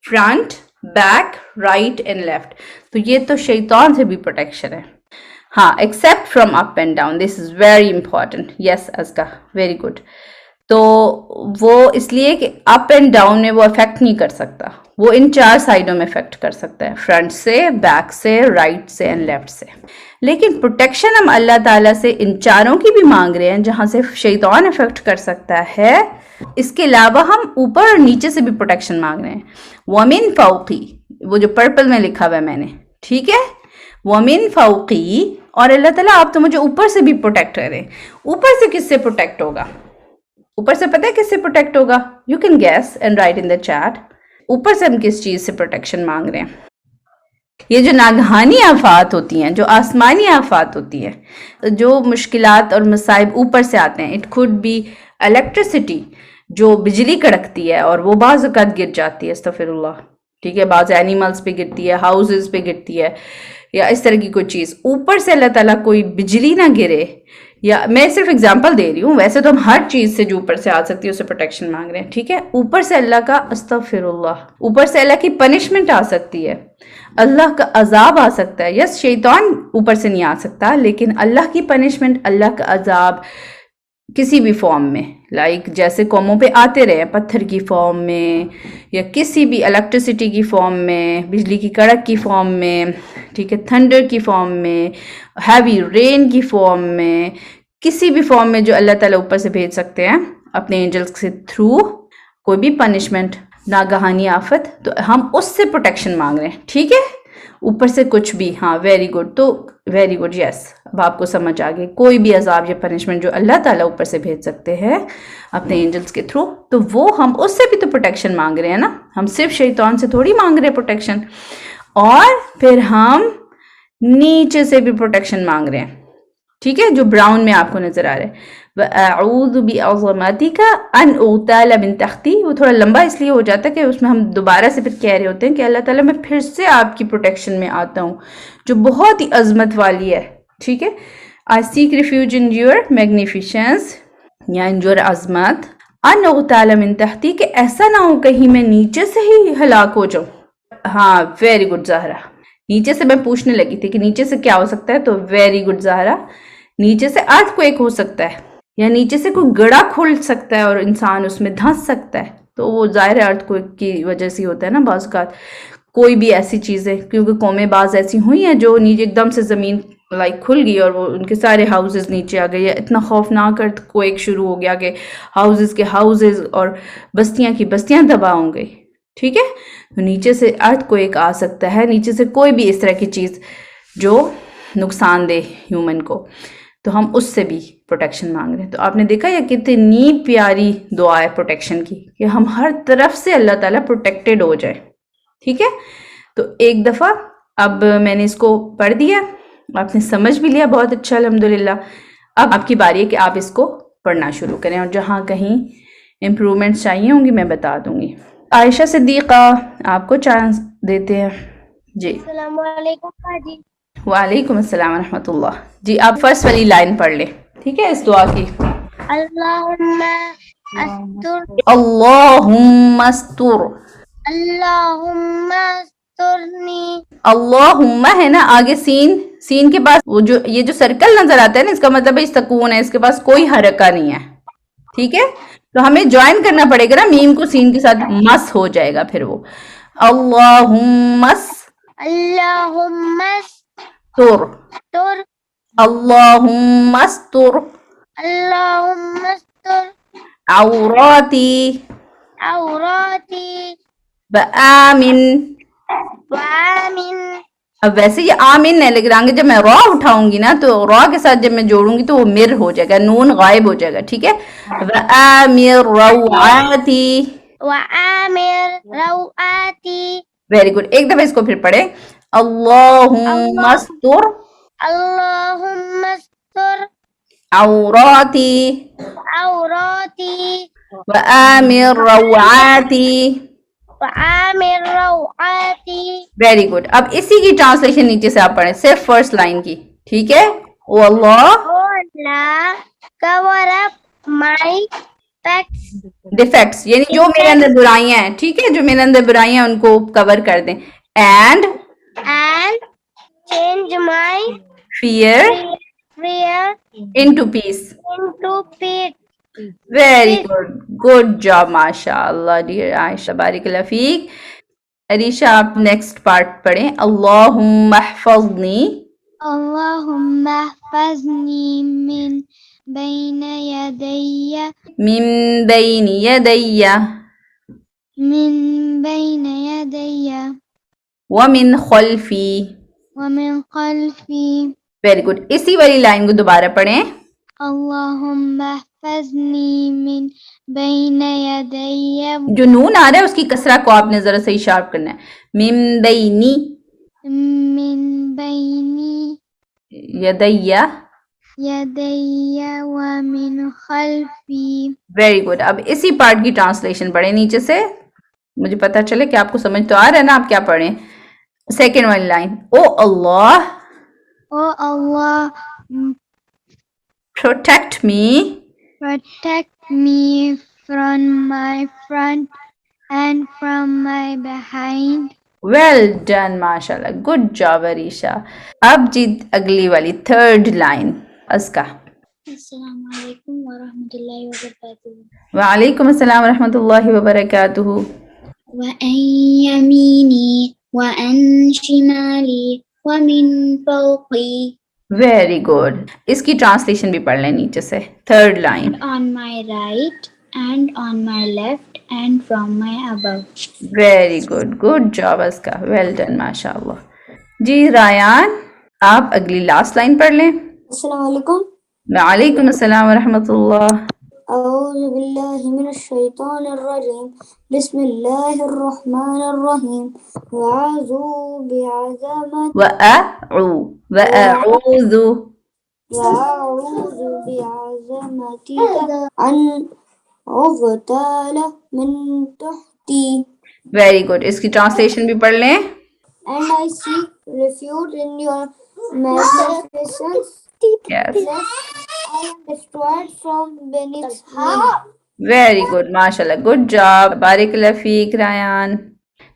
Front, back, right and left. تو یہ تو شیطان سے بھی پروٹیکشن ہے. ہاں، except from up and down, this is very important. Yes Azka, very good. تو وہ اس لیے کہ اپ اینڈ ڈاؤن میں وہ افیکٹ نہیں کر سکتا، وہ ان 4 سائڈوں میں افیکٹ کر سکتا ہے، فرنٹ سے، بیک سے، رائٹ سے اینڈ لیفٹ سے. لیکن پروٹیکشن ہم اللہ تعالیٰ سے ان چاروں کی بھی مانگ رہے ہیں جہاں سے شیطان افیکٹ کر سکتا ہے. اس کے علاوہ ہم اوپر اور نیچے سے بھی پروٹیکشن مانگ رہے ہیں. ومن فوقی، وہ جو پرپل میں لکھا ہوا ہے میں نے، ٹھیک ہے، ومن فوقی، اور اللہ تعالیٰ آپ تو مجھے اوپر سے بھی پروٹیکٹ کریں. اوپر سے کس سے پروٹیکٹ ہوگا؟ اوپر سے پتہ ہے کس سے پروٹیکٹ ہوگا؟ You can guess and right in the chat. اوپر سے ہم کس چیز سے پروٹیکشن مانگ رہے ہیں؟ یہ جو ناگہانی آفات ہوتی ہیں، جو آسمانی آفات ہوتی ہیں، جو مشکلات اور مصائب اوپر سے آتے ہیں، اٹ کوڈ بی الیکٹریسٹی، جو بجلی کڑکتی ہے اور وہ بعض اوقات گر جاتی ہے، استغفر اللہ، ٹھیک ہے، بعض اینیملز پہ گرتی ہے، ہاؤسز پہ گرتی ہے، یا اس طرح کی کوئی چیز. اوپر سے اللہ تعالیٰ کوئی بجلی نہ گرے، یا میں صرف اگزامپل دے رہی ہوں، ویسے تو ہم ہر چیز سے جو اوپر سے آ سکتی ہے اسے پروٹیکشن مانگ رہے ہیں، ٹھیک ہے. اوپر سے اللہ کا استغفر اللہ، اوپر سے اللہ کی پنشمنٹ آ سکتی ہے، اللہ کا عذاب آ سکتا ہے. یس، شیطان اوپر سے نہیں آ سکتا، لیکن اللہ کی پنشمنٹ، اللہ کا عذاب کسی بھی فارم میں، لائک جیسے قوموں پہ آتے رہے، پتھر کی فارم میں، یا کسی بھی الیکٹریسٹی کی فارم میں، بجلی کی کڑک کی فارم میں، ٹھیک ہے، تھنڈر کی فارم میں، ہیوی رین کی فارم میں، کسی بھی فارم میں جو اللہ تعالیٰ اوپر سے بھیج سکتے ہیں اپنے اینجلز کے تھرو کوئی بھی پنشمنٹ، ناگہانی آفت، تو ہم اس سے پروٹیکشن مانگ رہے ہیں، ٹھیک ہے. اوپر سے کچھ بھی، ہاں ویری گڈ. تو ویری گڈ، یس اب آپ کو سمجھ آ گئی کوئی بھی عذاب یا پنشمنٹ جو اللہ تعالیٰ اوپر سے بھیج سکتے ہیں اپنے اینجلز کے تھرو، تو وہ ہم اس سے بھی تو پروٹیکشن مانگ رہے ہیں نا، ہم صرف شیطان سے تھوڑی مانگ رہے ہیں پروٹیکشن، اور پھر ہم نیچے سے بھی پروٹیکشن مانگ رہے ہیں، ٹھیک ہے، جو براؤن میں آپ کو نظر آ رہا ہے وَأَعُوذُ بِعَظَمَتِكَ أَنْ أُغْتَالَ مِنْ تَحْتِي، وہ تھوڑا لمبا اس لیے ہو جاتا ہے کہ اس میں ہم دوبارہ سے پھر کہہ رہے ہوتے ہیں کہ اللہ تعالیٰ میں پھر سے آپ کی پروٹیکشن میں آتا ہوں جو بہت ہی عظمت والی ہے، ٹھیک ہے، I seek refuge in your magnificence یا in your عظمت، أَنْ أُغْتَالَ مِنْ تَحْتِي، کہ ایسا نہ ہو کہیں میں نیچے سے ہی ہلاک ہو جاؤں۔ ہاں ویری گڈ زہرا، نیچے سے میں پوچھنے لگی تھی کہ نیچے سے کیا ہو سکتا ہے، تو ویری گڈ زہرا، نیچے سے ارتھ کویک ہو سکتا ہے، یا نیچے سے کوئی گڑا کھل سکتا ہے اور انسان اس میں دھنس سکتا ہے، تو وہ ظاہر ارتھ کویک کی وجہ سے ہوتا ہے نا بعض اوقات، کوئی بھی ایسی چیزیں، کیونکہ قومیں بعض ایسی ہوئی ہیں جو نیچے ایک دم سے زمین کھل گئی اور وہ ان کے سارے ہاؤسز نیچے آ گئے، یا اتنا خوفناک ارتھ کویک شروع ہو گیا کہ ہاؤسز کے ہاؤسز اور بستیاں کی بستیاں تباہ ہو گئی، ٹھیک ہے، تو نیچے سے ارتھ کویک آ سکتا ہے، نیچے سے کوئی بھی اس طرح کی چیز جو نقصان دے ہیومن کو، تو ہم اس سے بھی پروٹیکشن مانگ رہے ہیں۔ تو آپ نے دیکھا یہ کتنی پیاری دعا ہے پروٹیکشن کی، کہ ہم ہر طرف سے اللہ تعالیٰ پروٹیکٹڈ ہو جائے، ٹھیک ہے، تو ایک دفعہ اب میں نے اس کو پڑھ دیا، آپ نے سمجھ بھی لیا، بہت اچھا الحمدللہ۔ اب آپ کی باری ہے کہ آپ اس کو پڑھنا شروع کریں، اور جہاں کہیں امپرومنٹس چاہیے ہوں گی میں بتا دوں گی۔ عائشہ صدیقہ آپ کو چانس دیتے ہیں، جی۔ السلام علیکم باجی۔ وعلیکم السلام ورحمۃ اللہ۔ جی آپ فرسٹ والی لائن پڑھ لیں، ٹھیک ہے، اس دعا کی۔ اللہم استر، اللہم استر، اللہم استرنی، اللہم ہے نا، آگے سین کے پاس وہ جو یہ جو سرکل نظر آتا ہے نا، اس کا مطلب ہے سکون ہے، اس کے پاس کوئی حرکہ نہیں ہے، ٹھیک ہے، تو ہمیں جوائن کرنا پڑے گا نا میم کو سین کے ساتھ، مس ہو جائے گا پھر وہ، اللہم اللہم استر، استر، اللہم استر اللہم استر عوراتی عوراتی وآمن، وآمن، اب ویسے یہ آمن ہے لیکن آگے جب میں را اٹھاؤں گی نا تو را کے ساتھ جب میں جوڑوں گی تو وہ مر ہو جائے گا، نون غائب ہو جائے گا، ٹھیک ہے، وآمن روعاتی، وآمر روآتی، ویری گڈ، ایک دفعہ اس کو پھر پڑھیں، اللہم استر اللہم استر عوراتی عوراتی وآمن روعاتی، وآمر روعاتی۔ ویری گڈ، اب اسی کی ٹرانسلیشن نیچے سے آپ پڑھیں، صرف فرسٹ لائن کی، ٹھیک ہے، او اللہ Oh Allah, cover up my facts defects, یعنی جو میرے اندر برائیاں ہیں، ٹھیک ہے، جو میرے اندر برائیاں ہیں ان کو کور کر دیں، and and change my fear fear into peace, into peace. Very good, good job, ماشاء اللہ ڈیئر عائشہ، بارک اللہ فیک۔ عریشہ آپ نیکسٹ پارٹ پڑھیں، اللہم احفظنی اللہم احفظنی من بین یدی من بین یدی من بین یدی ومن خلفی، ومن خلفی، ویری گڈ، اسی والی لائن کو دوبارہ پڑھیں، اللہم احفظنی من بین یدی جو نون آ رہا ہے اس کی کسرہ کو آپ نے ذرا صحیح شارپ کرنا ہے، من بینی من بینی یدی، یدی ومن خلفی۔ ویری گڈ، اب اسی پارٹ کی ٹرانسلیشن پڑھیں نیچے سے، مجھے پتا چلے کہ آپ کو سمجھ تو آ رہا ہے نا، آپ کیا پڑھیں، سیکنڈ والی line, O Allah O Allah protect me protect me from my front and from my behind. Well done, ماشاء اللہ، گڈ جاب عریشہ۔ اب جی اگلی والی تھرڈ لائن اسکا۔ السلام علیکم ورحمۃ اللہ وبرکاتہ۔ وعلیکم السلام ورحمۃ اللہ وبرکاتہ۔ وعن یمینی وعن شمالی ومن فوقی ویری گڈ، اس کی ٹرانسلیشن بھی پڑھ لیں نیچے سے، third line, on my right and on my left and from my above. Very good, good job اس کا، ویل ڈن، ماشاء اللہ۔ جی رایان آپ اگلی لاسٹ لائن پڑھ لیں۔ السلام علیکم. وعلیکم السلام ورحمۃ اللہ. اعوذ باللہ من الشیطان الرجیم. بسم اللہ الرحمن الرحیم. وأعوذ وأعوذ بعظمتك أن أغتال من تحتي. Very good. اس کی ٹرانسلیشن بھی پڑھ لیں. And I seek refuge in your magnificence. Yes. Lest I am destroyed from beneath me. Very good. ماشاء اللہ. Good job. بارک اللہ فیک رایان.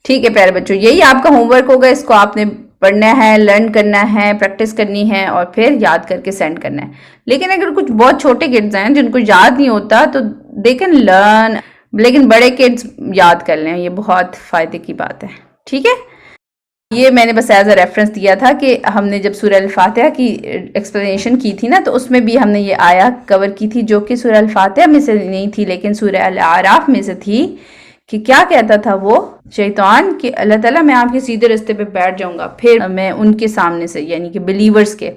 ٹھیک ہے پیارے بچوں, یہی آپ کا ہوم ورک ہوگا. اس کو آپ نے پڑھنا ہے, لرن کرنا ہے, پریکٹس کرنی ہے اور پھر یاد کر کے سینڈ کرنا ہے. لیکن اگر کچھ بہت چھوٹے کڈز ہیں جن کو یاد نہیں ہوتا تو دے کین لرن, لیکن بڑے کڈز یاد کر لیں, یہ بہت فائدے کی بات ہے. ٹھیک ہے, یہ میں نے بس ایز اے ریفرنس دیا تھا کہ ہم نے جب سورہ الفاتحہ کی ایکسپلینیشن کی تھی نا, تو اس میں بھی ہم نے یہ آیا کور کی تھی جو کہ سورہ الفاتحہ میں سے نہیں تھی لیکن سورہ الاعراف میں سے تھی. کہ کیا کہتا تھا وہ شیطان کہ اللہ تعالیٰ میں آپ کے سیدھے رستے پہ بیٹھ جاؤں گا, پھر میں ان کے سامنے سے یعنی کہ بلیورز کے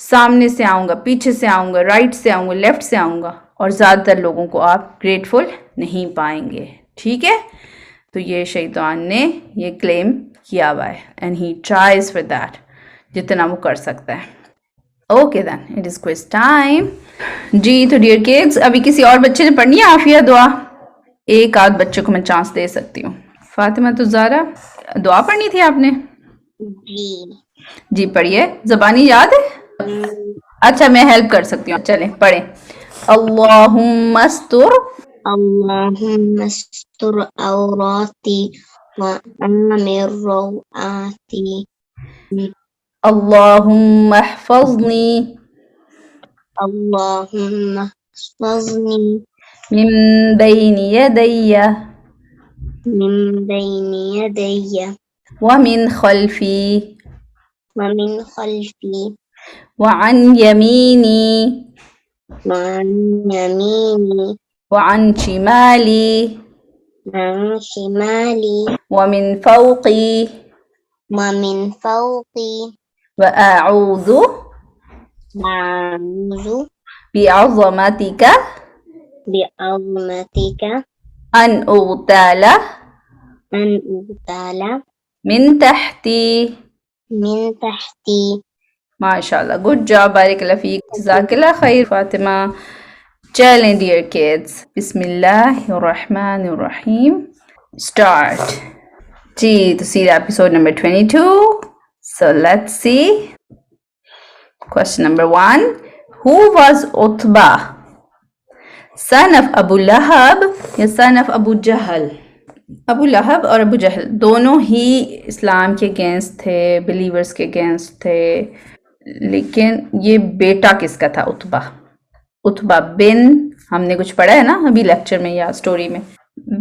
سامنے سے آؤں گا, پیچھے سے آؤں گا, رائٹ سے آؤں گا, لیفٹ سے آؤں گا, اور زیادہ تر لوگوں کو آپ گریٹفل نہیں پائیں گے. ٹھیک ہے, تو یہ شیطان نے یہ کلیم کیا ہوا ہے and he tries for that جتنا وہ کر سکتا ہے. Okay then it is quiz time. جی تو ڈیئر کڈز, ابھی کسی اور بچے نے پڑھنی ہے عافیہ دعا؟ ایک آدھ بچے کو میں چانس دے سکتی ہوں. فاطمہ تو زہرا دعا پڑھنی تھی آپ نے. جی پڑھیے. زبانی یاد ہے؟ اچھا میں ہیلپ کر سکتی ہوں, چلیں پڑھیں. اللہم استر اللهم استر عوراتي وآمن روعاتي. اللہم احفظنی اللهم احفظني من بین یدی من بين يدي ومن خلفی ومن خلفي وعن یمینی وعن يميني وعن شمالی وعن شمالي ومن فوقی ومن فوقي. وأعوذ أعوذ بعظمتك بعظمتك أن أغتال أن أغتال من تحتي. من تحتي. MashaAllah. Good job. Barakallah feek. Jazakallah khair, Fatima. Challenge, dear kids. Bismillahirrahmanirrahim. Start. Ji, to see the episode number 22. So let's see. Question number 1. Who was Utba? Son of Abu Lahab یا son of Abu Jahl؟ ابو لہب اور ابو جہل دونوں ہی اسلام کے اگینسٹ تھے, بلیورز کے اگینسٹ تھے, لیکن یہ بیٹا کس کا تھا؟ عتبہ. عتبہ بن, ہم نے کچھ پڑھا ہے نا ابھی لیکچر میں یا سٹوری میں.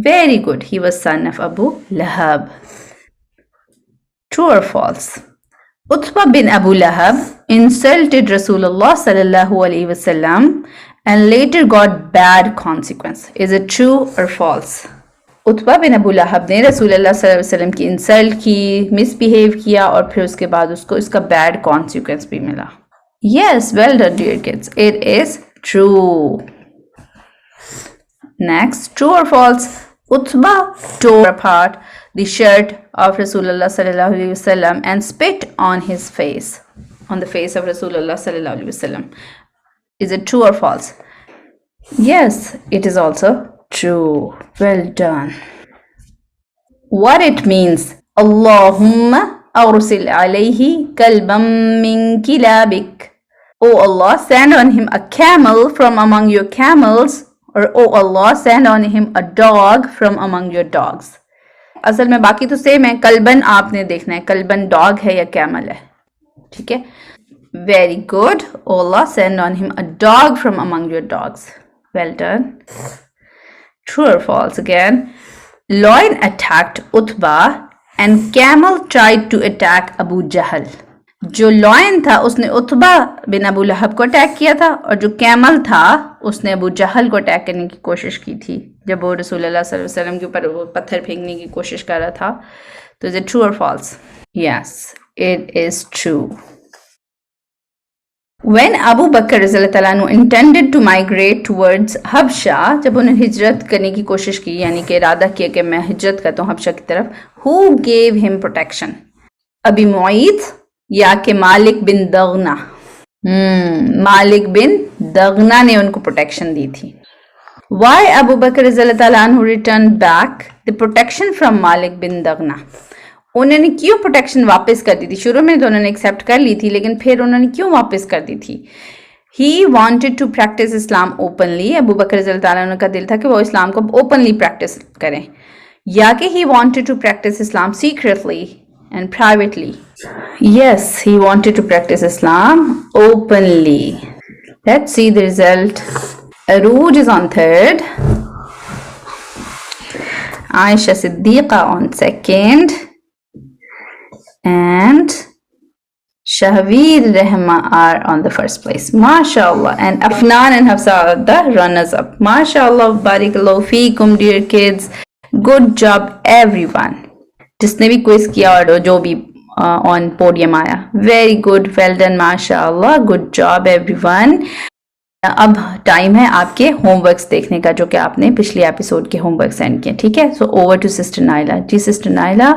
Very good, he was son of Abu Lahab. True اور فالس؟ عتبہ بن Abu Lahab insulted Rasulullah sallallahu alaihi wasallam and later got bad consequence. Is it true or false? عتبہ بن ابو لہب نے رسول اللہ صلی اللہ علیہ وسلم کی انسلٹ کی, مس بیہیو کیا, اور پھر اس کے بعد اس کو اس کا بیڈ کانسیکوینس بھی ملا. Yes, well done dear kids, it is true. Next, true اور false? Utbah tore apart the shirt of Rasulullah sallallahu alaihi wasallam and spit on his face, on the face of Rasulullah sallallahu alaihi wasallam. Is it true or false? Yes, it is also true. Well done. What it means? Allahumma arsil alayhi kalban min kilabik. Oh Allah, send on him a camel from among your camels, or oh Allah, send on him a dog from among your dogs. اصل میں باقی تو سیم ہے, کلبن آپ نے دیکھنا ہے کلبن ڈاگ ہے یا کیمل ہے. ٹھیک ہے, very good. Oh Allah, send on him a dog from among your dogs. Well done. True or false again? Lion attacked Utbah and camel tried to attack Abu Jahl. جو لائن تھا اس نے عتبہ بن ابو لہب کو اٹیک کیا تھا, اور جو کیمل تھا اس نے ابو جہل کو اٹیک کرنے کی کوشش کی تھی جب وہ رسول اللہ صلی اللہ علیہ وسلم کے اوپر وہ پتھر پھینکنے کی کوشش کر رہا تھا. تو is it true or false? Yes, it is true. When Abu Bakr رضی اللہ تعالیٰ عنہ intended to migrate towards حبشہ, جب انہوں نے ہجرت کرنے کی کوشش کی, یعنی کہ ارادہ کیا کہ میں ہجرت کرتا ہوں حبشہ کی طرف, who gave him protection? ابی معیط یا کہ مالک بن دغنہ؟ مالک بن دغنہ نے ان کو پروٹیکشن دی تھی. Why Abu Bakr رضی اللہ تعالیٰ عنہ returned back the protection from مالک بن دغنہ؟ انہوں نے کیوں پروٹیکشن واپس کر دی تھی؟ شروع میں تو انہوں نے ایکسیپٹ کر لی تھی, لیکن پھر انہوں نے کیوں واپس کر دی تھی؟ He wanted to practice Islam openly. ابو بکر رضی اللہ تعالیٰ عنہ کا دل تھا کہ وہ اسلام کو openly practice کریں, یا کہ he wanted to practice Islam secretly and privately. Yes, he wanted to practice Islam openly. Let's see the result. Aruj is on 3rd, Aisha Siddiqa on 2nd, and Shahveer Rehma are on the 1st place. MashaAllah. And Afnan and Hafsa are the runners up. MashaAllah. Barakallahu feekum, dear kids. Good job everyone. جسنے بھی کوئز کیا اور جو بھی on podium آیا. Very good. Well done. MashaAllah. Good job everyone. اب ٹائم ہے آپ کے ہوم ورکس دیکھنے کا جو کہ آپ نے پچھلی ایپیسوڈ کے ہوم ورک سینڈ کیے. ٹھیک ہے, so over to sister Naila. جی سسٹر نائلہ.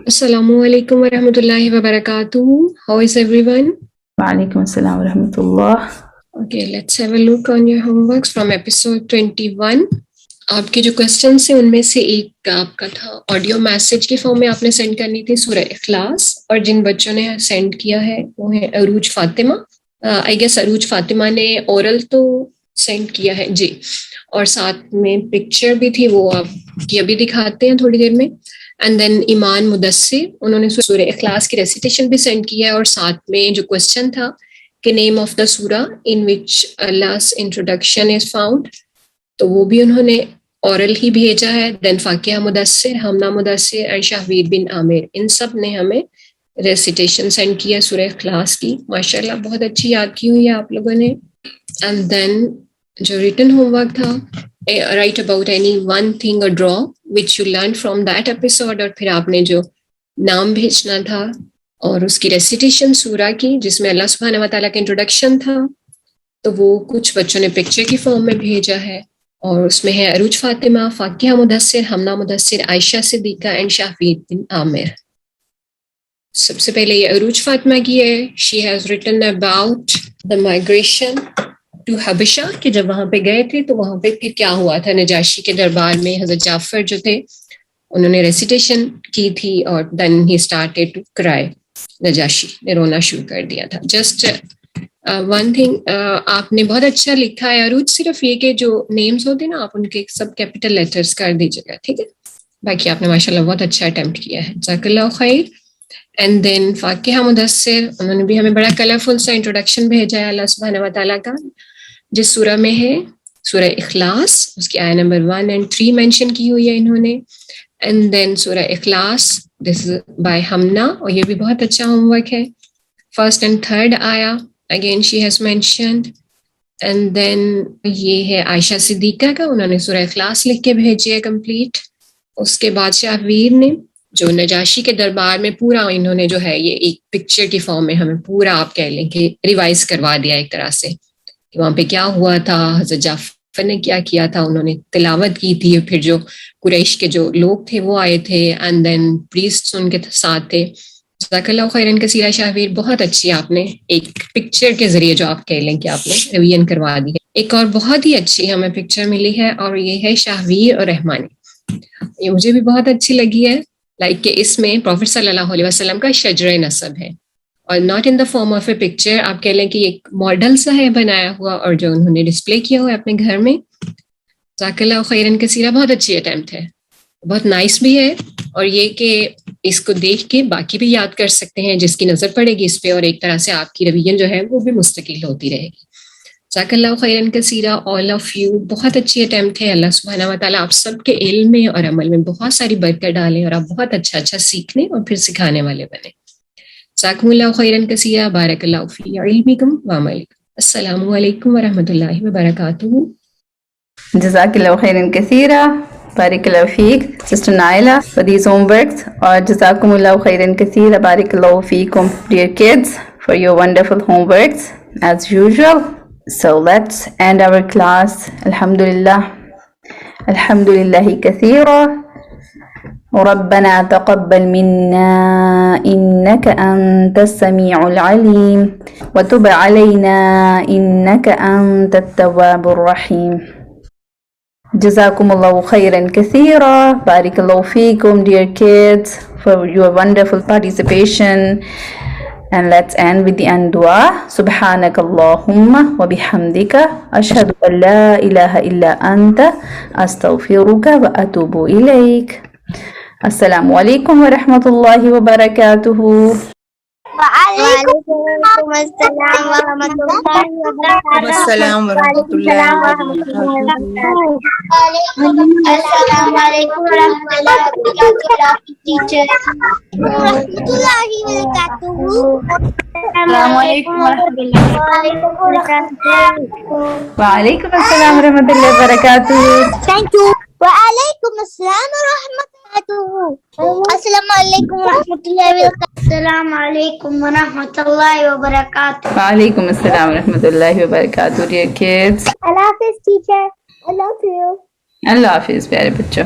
السلام علیکم ورحمۃ اللہ وبرکاتہ. How is everyone? وعلیکم السلام ورحمۃ اللہ. Okay, let's have a look on your homeworks from episode 21. آپ کے جو کوشچنس ہیں ان میں سے ایک آپ کا تھا آڈیو میسج کے فارم میں آپ نے سینڈ کرنی تھی سورہ اخلاص, اور جن بچوں نے سینڈ کیا ہے وہ ہیں عروج فاطمہ. آئی گیس عروج فاطمہ نے اورل تو سینڈ کیا ہے جی, اور ساتھ میں پکچر بھی تھی وہ آپ کی ابھی دکھاتے ہیں تھوڑی دیر میں. اینڈ دین ایمان مدثر, انہوں نے سورہ اخلاص کی ریسیٹیشن بھی سینڈ کیا ہے, اور ساتھ میں جو کوشچن تھا کہ نیم آف دا سورہ ان وچ Allah's introduction is found, تو وہ بھی انہوں نے اورل ہی بھیجا ہے. دین فاقیہ مدثر, حمنا مدثر اینڈ شاہویر بن عامر, ان سب نے ہمیں ریسیٹیشن سینڈ کیا سورہ اخلاص کی. ماشاءاللہ بہت اچھی یاد کی ہوئی ہے آپ لوگوں نے. اینڈ دین جو ریٹن ہوم ورک تھا, write about any one thing or draw which you learned from that episode, اور پھر آپ نے جو نام بھیجنا تھا اور اس کی ریسیٹیشن سورہ کی جس میں اللہ سبحانہ و تعالیٰ کا انٹروڈکشن تھا, تو وہ کچھ بچوں نے پکچر کی فارم میں بھیجا ہے, اور اس میں ہے عروج فاطمہ, فاقیہ مدثر, حمنا مدثر, عائشہ صدیقہ اینڈ شاہویر بن عامر. سب سے پہلے یہ عروج فاطمہ کی ہے. She has written about the migration to حبشہ, کہ جب وہاں پہ گئے تھے تو وہاں پہ پھر کیا ہوا تھا. نجاشی کے دربار میں حضرت جعفر جو تھے انہوں نے ریسیٹیشن کی تھی, اور then he started to cry. Najashi نے رونا شروع کر دیا تھا. جسٹ ون تھنگ آپ نے بہت اچھا لکھا ہے عروج, صرف یہ کہ جو نیمز ہوتے ہیں نا آپ ان کے سب کیپیٹل لیٹرز کر دیجیے گا, ٹھیک ہے. باقی آپ نے ماشاءاللہ بہت اچھا اٹیمپٹ کیا ہے, جزاک اللہ خیر. اینڈ دین فاقیہ مدثر, انہوں نے بھی ہمیں بڑا کلرفل سا انٹروڈکشن بھیجا ہے اللہ سبحانہ و تعالیٰ کا, جس سورہ میں ہے سورہ اخلاص, اس کی آیہ نمبر 1 and 3 مینشن کی ہوئی ہے انہوں نے. اینڈ دین سورہ اخلاص, دس از بائی ہمنا, اور یہ بھی بہت اچھا ہوم ورک ہے. 1st and 3rd آیا again she has mentioned. And then یہ ہے عائشہ صدیقہ کا, انہوں نے سورہ اخلاص لکھ کے بھیجی ہے کمپلیٹ. اس کے بعد شاہویر نے جو نجاشی کے دربار میں پورا انہوں نے جو ہے یہ ایک پکچر کی فارم میں ہمیں پورا آپ کہہ لیں کہ ریوائز کروا دیا ایک طرح سے, کہ وہاں پہ کیا ہوا تھا, حضرت جعفر نے کیا کیا تھا, انہوں نے تلاوت کی تھی, پھر جو قریش کے جو لوگ تھے وہ آئے تھے, اینڈ دین پریسٹس ان کے ساتھ تھے. جزاک اللہ خیرن کثیرہ شاہویر, بہت اچھی آپ نے ایک پکچر کے ذریعے جو آپ کہہ لیں کہ آپ نے ریویژن کروا دی ہے. ایک اور بہت ہی اچھی ہمیں پکچر ملی ہے, اور یہ ہے شاہویر اور رحمانی. یہ مجھے بھی بہت اچھی لگی ہے, لائک کہ اس میں پروفٹ صلی اللہ علیہ وسلم کا شجرہ نسب ہے, اور not in the form of a picture, آپ کہہ لیں کہ ایک ماڈل سا ہے بنایا ہوا, اور جو انہوں نے ڈسپلے کیا ہوا ہے اپنے گھر میں. جزاک اللہ خیرن کثیرہ, بہت اچھی اٹیمپٹ ہے, بہت نائس بھی ہے, اور یہ کہ اس کو دیکھ کے باقی بھی یاد کر سکتے ہیں جس کی نظر پڑے گی اس پہ, اور ایک طرح سے آپ کی رویہ جو ہے وہ بھی مستقل ہوتی رہے گی. جزاک اللہ خیرن کثیرہ آل آف یو, بہت اچھی اٹیمپٹ ہے. اللہ سبحانہ و تعالیٰ آپ سب کے علم میں اور عمل میں بہت ساری برکت ڈالیں, اور آپ بہت اچھا اچھا سیکھنے اور پھر سکھانے والے بنے. جزاکم اللہ خیرن کثیرہ, بارک اللہ فی علمکم وعملکم. السلام علیکم ورحمۃ اللہ وبرکاتہ. جزاک اللہ خیرن کثیرہ. Barakallahu feek, Sister Naila, for these homeworks. Or Jazakumullahu khairan kaseera. Barakallahu feekum, dear kids, for your wonderful homeworks as usual. So let's end our class. Alhamdulillah. Alhamdulillahi kaseera. ربنا تقبل منا إنك أنت السميع العليم وتب علينا إنك أنت التواب الرحيم. جزاكم الله خيرا كثيرا. بارك الله فيكم, dear kids, for your wonderful participation. And let's end with the end dua. سبحانك اللهم وبحمدك أشهد أن لا إله إلا أنت أستغفرك وأتوب إليك. السلام علیکم ورحمۃ اللہ وبرکاتہ. وعلیکم السلام ورحمۃ اللہ وبرکاتہ. السلام ورحمۃ اللہ وبرکاتہ. السلام علیکم ورحمۃ اللہ وبرکاتہ. ٹیچر ورحمۃ اللہ وبرکاتہ. السلام علیکم ورحمۃ اللہ وبرکاتہ. وعلیکم السلام ورحمۃ اللہ وبرکاتہ. Thank you. وعلیکم السلام ورحمۃ اللہ. السلام علیکم ورحمۃ اللہ وبرکاتہ. السلام علیکم ورحمۃ اللہ وبرکاتہ. وعلیکم السلام ورحمۃ اللہ وبرکاتہ. dear kids, Allah Hafiz, teacher. I love you. اللہ حافظ پیارے بچوں.